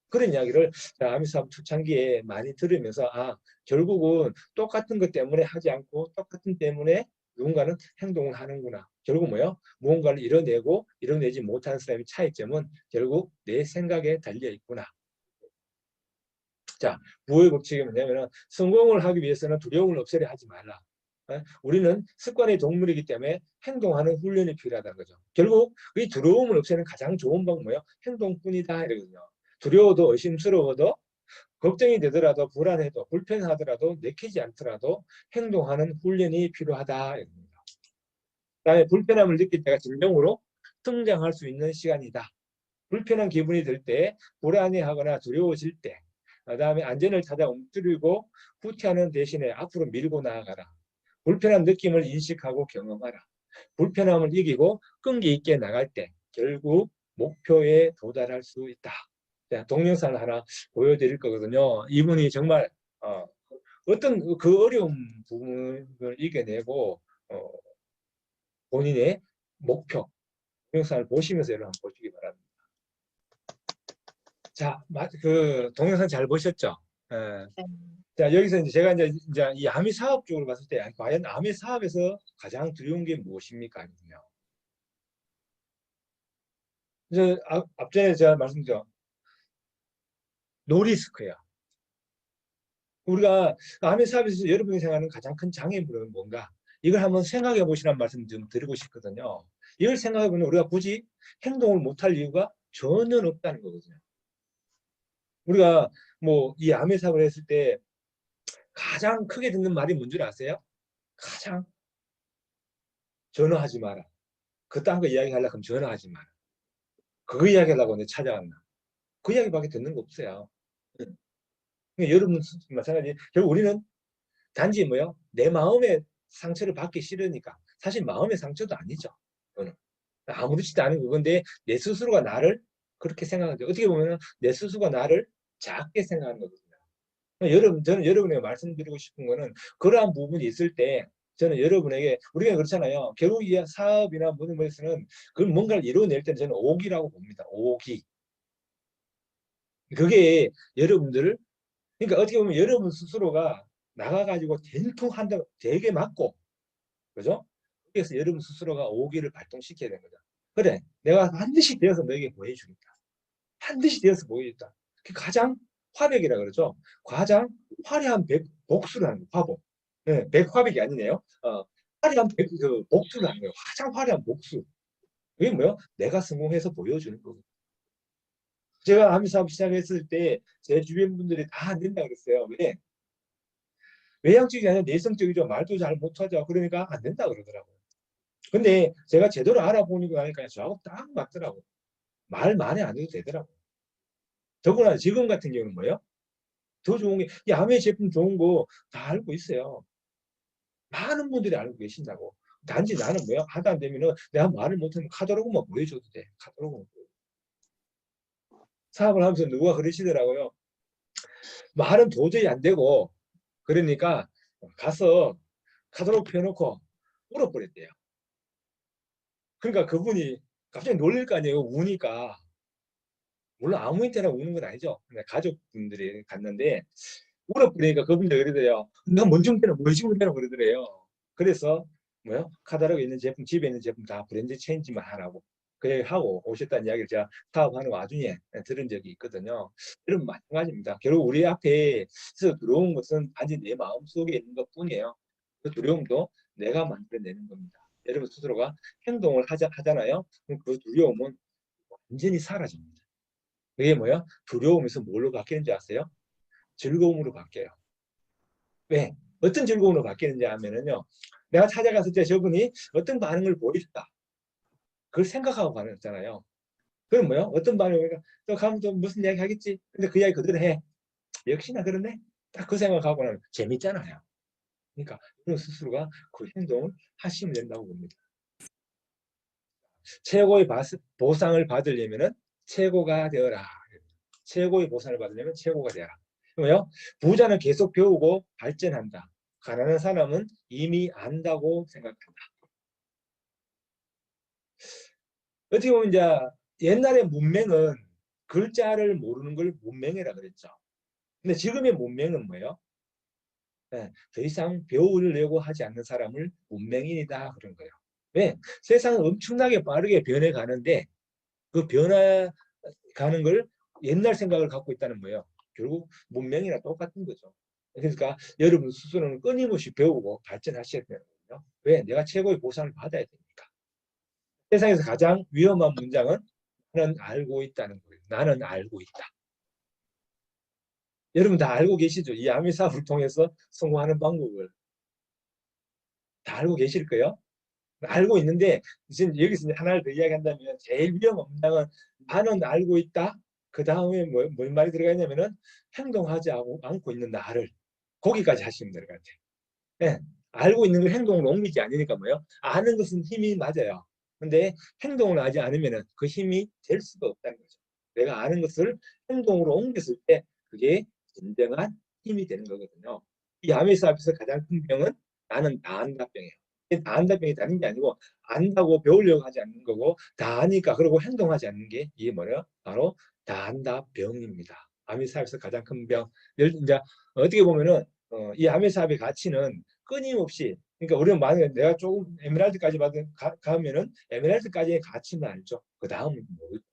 그런 이야기를 아미 사업 초창기에 많이 들으면서 결국은 똑같은 것 때문에 하지 않고 똑같은 때문에 누군가는 행동을 하는구나. 결국 뭐예요? 무언가를 이뤄내고 이뤄내지 못하는 사람의 차이점은 결국 내 생각에 달려 있구나. 자, 부의 법칙이 뭐냐면 성공을 하기 위해서는 두려움을 없애려 하지 말라. 우리는 습관의 동물이기 때문에 행동하는 훈련이 필요하다는 거죠. 결국 이 두려움을 없애는 가장 좋은 방법은 뭐예요? 행동뿐이다 이러거든요. 두려워도 의심스러워도 걱정이 되더라도 불안해도 불편하더라도 내키지 않더라도 행동하는 훈련이 필요하다 이겁니다. 그다음에 불편함을 느낄 때가 진정으로 성장할 수 있는 시간이다. 불편한 기분이 들 때, 불안해하거나 두려워질 때, 그다음에 안전을 찾아 움츠리고 후퇴하는 대신에 앞으로 밀고 나아가라. 불편한 느낌을 인식하고 경험하라. 불편함을 이기고 끈기 있게 나갈 때 결국 목표에 도달할 수 있다. 동영상을 하나 보여드릴 거거든요. 이분이 정말 어떤 그 어려운 부분을 이겨내고 본인의 목표, 동영상을 보시면서 여러분 보시기 바랍니다. 자, 그 동영상 잘 보셨죠? 예. 자, 여기서 이제 제가 이제 이 아미 사업 쪽으로 봤을 때 과연 아미 사업에서 가장 두려운 게 무엇입니까? 이제 앞전에 제가 말씀드렸죠. 노리스크예요. 우리가 아미 사업에서 여러분이 생각하는 가장 큰 장애물은 뭔가? 이걸 한번 생각해 보시라는 말씀 좀 드리고 싶거든요. 이걸 생각해 보면 우리가 굳이 행동을 못할 이유가 전혀 없다는 거거든요. 우리가 뭐 이 아미 사업을 했을 때 가장 크게 듣는 말이 뭔 줄 아세요? 가장 전화하지 마라. 그딴 거 이야기하려고 하면 전화하지 마라. 그거 이야기하려고 내 찾아왔나. 그 이야기밖에 듣는 거 없어요. 응. 그러니까 여러분 마찬가지. 결국 우리는 단지 뭐요? 내 마음의 상처를 받기 싫으니까. 사실 마음의 상처도 아니죠. 그거는. 아무렇지도 않은 그건데 내 스스로가 나를 그렇게 생각하죠. 어떻게 보면 내 스스로가 나를 작게 생각하는 거거든요. 저는 여러분에게 말씀드리고 싶은 거는 그러한 부분이 있을 때 저는 여러분에게 우리가 그렇잖아요. 결국 이 사업이나 모든 것에서는 그 뭔가를 이루어낼 때는 저는 오기라고 봅니다. 오기. 그게 여러분들을 그러니까 어떻게 보면 여러분 스스로가 나가가지고 된통한다 되게 맞고 그죠? 그래서 여러분 스스로가 오기를 발동시켜야 되는 거죠. 그래, 내가 반드시 되어서 너에게 보여주겠다. 반드시 되어서 보여주겠다. 그 가장 화백이라 그러죠. 가장 화려한 복수를 하는 거예요. 화복. 네, 백화백이 아니네요. 화려한 복수를 하는 거예요. 가장 화려한 복수. 그게 뭐예요? 내가 성공해서 보여주는 거거든요. 제가 아미 사업 시작했을 때 제 주변 분들이 다 안 된다 그랬어요. 왜? 외향적이 아니라 내성적이죠. 말도 잘 못하죠. 그러니까 안 된다 그러더라고요. 근데 제가 제대로 알아보니까 하니까 저하고 딱 맞더라고요. 말 많이 안 해도 되더라고요. 더구나 지금 같은 경우는 뭐예요? 더 좋은 게, 이 아메 제품 좋은 거 다 알고 있어요. 많은 분들이 알고 계신다고. 단지 나는 뭐야? 하다 안 되면은 내가 말을 못하면 카talog만 보여줘도 돼. 카탈로그만 보여줘. 사업을 하면서 누가 그러시더라고요. 말은 도저히 안 되고, 그러니까 가서 카탈로그 펴놓고 울어버렸대요. 그러니까 그분이 갑자기 놀릴 거 아니에요. 우니까. 물론 아무 인테나 우는 건 아니죠. 가족분들이 갔는데 울어버리니까 그분들 그러더래요. 나 뭔정 때는 뭘 지금 때는 그러더래요. 그래서 뭐요? 카다로그에 있는 제품, 집에 있는 제품 다 브랜드 체인지만 하라고. 그래 하고 오셨다는 이야기를 제가 사업하는 와중에 들은 적이 있거든요. 여러분 마찬가지입니다. 결국 우리 앞에서 들어온 것은 단지 내 마음속에 있는 것뿐이에요. 그 두려움도 내가 만들어내는 겁니다. 여러분 스스로가 행동을 하잖아요. 그럼 그 두려움은 완전히 사라집니다. 그게 뭐야? 두려움에서 뭘로 바뀌는지 아세요? 즐거움으로 바뀌어요. 왜? 어떤 즐거움으로 바뀌는지 하면은요. 내가 찾아갔을 때 저분이 어떤 반응을 보일까? 그걸 생각하고 가잖아요. 그럼 뭐요? 어떤 반응을 보니까 또 가면 또 무슨 이야기 하겠지? 근데 그 이야기 그대로 해. 역시나 그러네? 딱 그 생각하고는 재밌잖아요. 그러니까 여러분 스스로가 그 행동을 하시면 된다고 봅니다. 최고의 보상을 받으려면은 최고가 되어라. 최고의 보상을 받으려면 최고가 되어라. 뭐요? 부자는 계속 배우고 발전한다. 가난한 사람은 이미 안다고 생각한다. 어떻게 보면 이제 옛날의 문맹은 글자를 모르는 걸 문맹이라 그랬죠. 근데 지금의 문맹은 뭐예요? 네, 더 이상 배우려고 하지 않는 사람을 문맹인이다 그런 거예요. 왜? 세상은 엄청나게 빠르게 변해가는데 그 변화가는 걸 옛날 생각을 갖고 있다는 거예요. 결국 문명이랑 똑같은 거죠. 그러니까 여러분 스스로는 끊임없이 배우고 발전하셔야 되는 거예요. 왜? 내가 최고의 보상을 받아야 되니까. 세상에서 가장 위험한 문장은 나는 알고 있다는 거예요. 나는 알고 있다. 여러분 다 알고 계시죠? 이 아미 사업을 통해서 성공하는 방법을 다 알고 계실 거예요. 알고 있는데 지금 여기서 하나를 더 이야기한다면 제일 위험한 문장은 나는 알고 있다. 그 다음에 뭔 말이 들어가 있냐면은 행동하지 않고 있는 나를 거기까지 하시면 될 것 같아요. 네. 알고 있는 걸 행동으로 옮기지 않으니까 뭐예요? 아는 것은 힘이 맞아요. 근데 행동을 하지 않으면은 그 힘이 될 수가 없다는 거죠. 내가 아는 것을 행동으로 옮겼을 때 그게 진정한 힘이 되는 거거든요. 이 아메스 앞에서 가장 큰 병은 나는 다 안다 병이에요. 다 안다 병이 다른 게 아니고 안다고 배우려고 하지 않는 거고 다 아니까 그러고 행동하지 않는 게 이게 뭐예요? 바로 다 안다 병입니다. 아메스 앞에서 가장 큰 병. 이제 어떻게 보면은 이 아메 사업의 가치는 끊임없이 그러니까 우리는 만약에 내가 조금 에메랄드까지 가면은 에메랄드까지의 가치는 알죠. 그 다음은 뭐겠죠.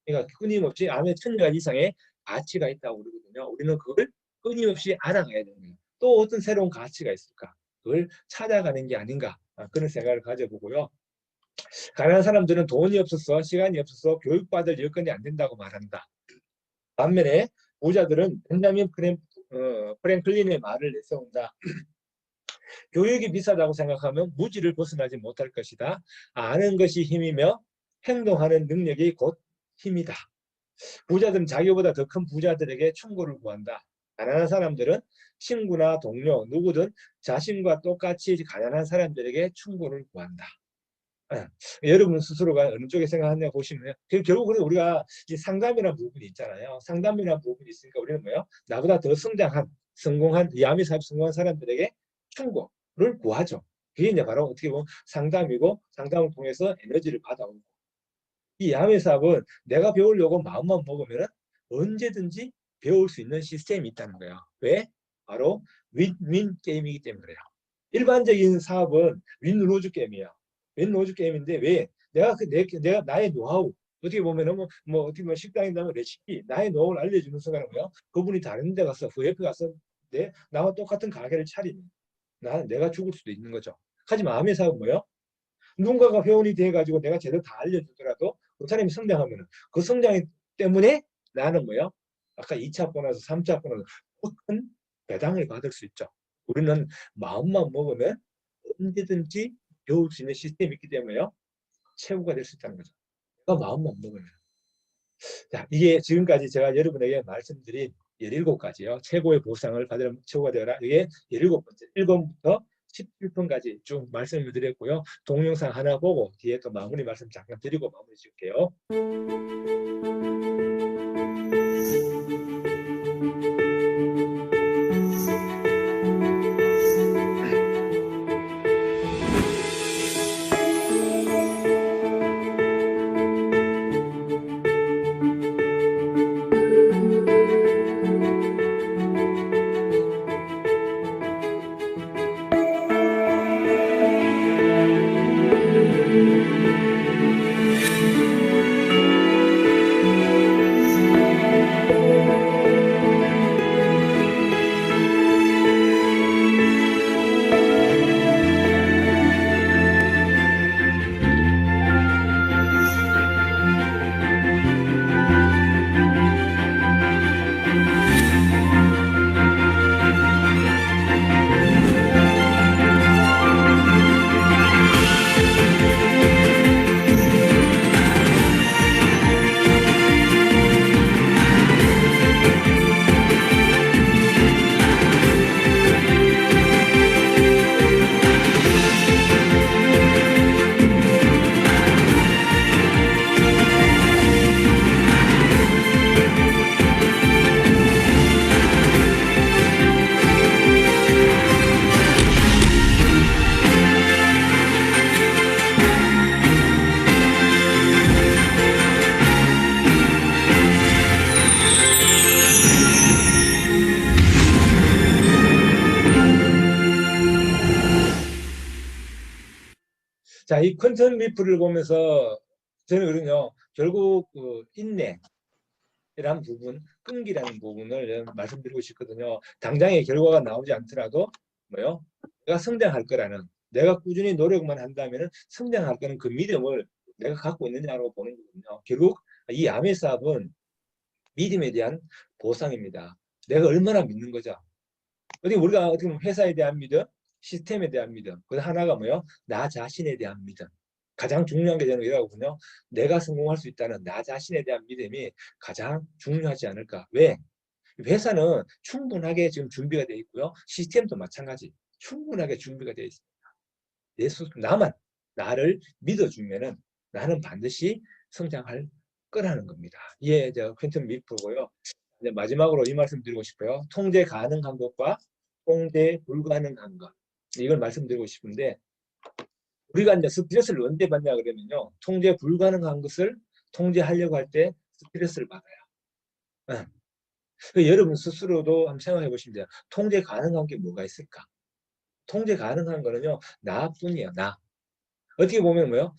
그러니까 끊임없이 아메 1000년 이상의 가치가 있다고 그러거든요. 우리는 그걸 끊임없이 알아가야 되는 거예요. 또 어떤 새로운 가치가 있을까? 그걸 찾아가는 게 아닌가 그런 생각을 가져보고요. 가난한 사람들은 돈이 없어서 시간이 없어서 교육받을 여건이 안 된다고 말한다. 반면에 부자들은 벤자민 프랭클린의 말을 내세운다. 교육이 비싸다고 생각하면 무지를 벗어나지 못할 것이다. 아는 것이 힘이며 행동하는 능력이 곧 힘이다. 부자들은 자기보다 더 큰 부자들에게 충고를 구한다. 가난한 사람들은 친구나 동료, 누구든 자신과 똑같이 가난한 사람들에게 충고를 구한다. 여러분 스스로가 어느 쪽에 생각하냐 보시면 결국은 우리가 이 상담이라는 부분이 있잖아요. 상담이라는 부분이 있으니까 우리는 뭐요? 나보다 더 성공한 야매 사업 성공한 사람들에게 충고를 구하죠. 그게 이제 바로 어떻게 보면 상담이고 상담을 통해서 에너지를 받아오고 이 야매 사업은 내가 배우려고 마음만 먹으면 언제든지 배울 수 있는 시스템이 있다는 거예요. 왜? 바로 윈윈 게임이기 때문에 그래요. 일반적인 사업은 윈로즈 게임이에요. 윈로즈 게임인데 왜? 내가 나의 노하우 어떻게 보면은 어떻게 보면 식당이라면 레시피 나의 노하우를 알려주는 순간은 뭐야? 그분이 다른 데 가서 그 옆에 가서 나와 똑같은 가게를 차리면 내가 죽을 수도 있는 거죠. 하지만 암의 사업은 뭐예요? 누군가가 회원이 돼가지고 내가 제대로 다 알려주더라도 그 사람이 성장하면 그 성장 때문에 나는 뭐예요? 아까 2차 보너스, 3차 보너스 큰 배당을 받을 수 있죠. 우리는 마음만 먹으면 언제든지 배울 수 있는 시스템이 있기 때문에요. 최고가 될 수 있다는 거죠. 내가 마음만 먹으면. 자, 이게 지금까지 제가 여러분에게 말씀드린 17가지요. 최고의 보상을 받으려면 최고가 되어라. 이게 17번째, 1번부터 17번까지 쭉 말씀을 드렸고요. 동영상 하나 보고 뒤에 또 마무리 말씀 잠깐 드리고 마무리 지을게요. 자, 이 컨텐츠 리플을 보면서 저는 그러요. 결국 그 인내라는 부분, 끈기라는 부분을 말씀드리고 싶거든요. 당장의 결과가 나오지 않더라도 뭐요? 내가 성장할 거라는 내가 꾸준히 노력만 한다면 성장할 거는 그 믿음을 내가 갖고 있느냐고 보는 거거든요. 결국 이 야매 사업은 믿음에 대한 보상입니다. 내가 얼마나 믿는 거죠. 우리가 어떻게 보면 회사에 대한 믿음, 시스템에 대한 믿음, 그 하나가 뭐요? 나 자신에 대한 믿음. 가장 중요한 게 저는 이라고요. 내가 성공할 수 있다는 나 자신에 대한 믿음이 가장 중요하지 않을까. 왜? 회사는 충분하게 지금 준비가 되어 있고요. 시스템도 마찬가지. 충분하게 준비가 되어 있습니다. 나만 나를 믿어주면은 나는 반드시 성장할 거라는 겁니다. 이게 퀸텀 미프고요. 마지막으로 이 말씀 드리고 싶어요. 통제 가능한 것과 통제 불가능한 것. 이걸 말씀드리고 싶은데 우리가 이제 스트레스를 언제 받냐 그러면요. 통제 불가능한 것을 통제하려고 할 때 스트레스를 받아요. 여러분 스스로도 한번 생각해 보시면 돼요. 통제 가능한 게 뭐가 있을까? 통제 가능한 거는요. 나뿐이에요. 나. 어떻게 보면 뭐요?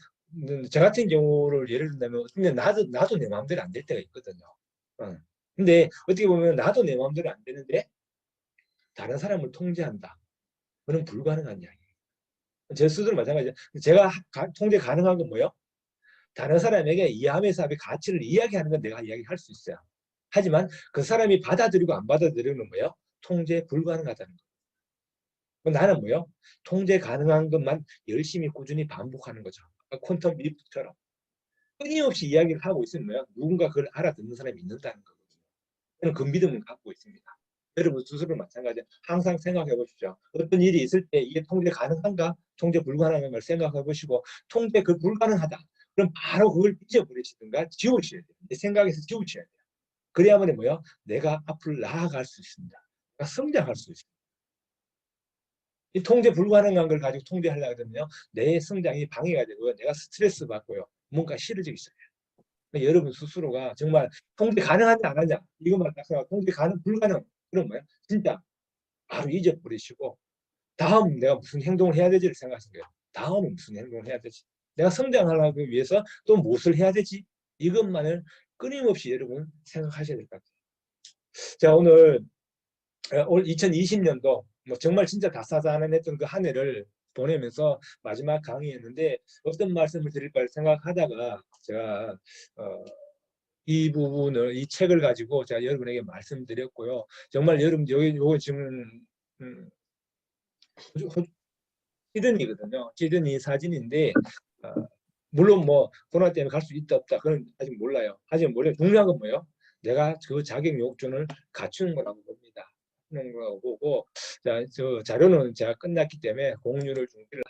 저 같은 경우를 예를 든다면 근데 나도 내 마음대로 안 될 때가 있거든요. 근데 어떻게 보면 나도 내 마음대로 안 되는데 다른 사람을 통제한다. 그건 불가능한 이야기예요. 제 스스로 마찬가지예요. 제가 통제 가능한 건 뭐예요? 다른 사람에게 이 야매 사업의 가치를 이야기하는 건 내가 이야기할 수 있어요. 하지만 그 사람이 받아들이고 안 받아들이는 건 뭐예요? 통제 불가능하다는 거예요. 나는 뭐요? 통제 가능한 것만 열심히 꾸준히 반복하는 거죠. 퀀텀 리프트처럼 끊임없이 이야기를 하고 있으면 뭐요? 누군가 그걸 알아듣는 사람이 있는다는 거거든요. 저는 그 믿음을 갖고 있습니다. 여러분 스스로 마찬가지. 항상 생각해 보십시오. 어떤 일이 있을 때 이게 통제 가능한가? 통제 불가능한 걸 생각해 보시고 통제 그 불가능하다. 그럼 바로 그걸 잊어버리시든가 지우셔야 돼요. 내 생각에서 지우셔야 돼요. 그래야만 뭐요? 내가 앞으로 나아갈 수 있습니다. 내가 성장할 수 있습니다. 이 통제 불가능한 걸 가지고 통제하려고 하면요. 내 성장이 방해가 되고요. 내가 스트레스 받고요. 뭔가 싫어지기 시작해요. 그러니까 여러분 스스로가 정말 통제 가능하지 않느냐 이것만 딱 생각 통제 가능 불가능 그런 거예요. 진짜 바로 잊어버리시고 다음 내가 무슨 행동을 해야 되지를 생각하시는 거예요. 다음은 무슨 행동을 해야 되지? 내가 성장하기 위해서 또 무엇을 해야 되지? 이것만을 끊임없이 여러분 생각하셔야 될 것 같아요. 자 오늘 올 2020년도 뭐 정말 진짜 다사다난했던 그 한 해를 보내면서 마지막 강의였는데 어떤 말씀을 드릴까 생각하다가 제가 이 부분을 이 책을 가지고 제가 여러분에게 말씀드렸고요. 정말 여러분 여기 요거 지금 시드니거든요. 시드니 사진인데 물론 뭐 코로나 때문에 갈 수 있다 없다 그건 아직 몰라요. 하지만 몰라요. 중요한 건 뭐예요? 내가 그 자격 요건을 갖추는 거라고 봅니다. 하는 거라고 보고 자, 저 자료는 제가 끝났기 때문에 공유를 중지를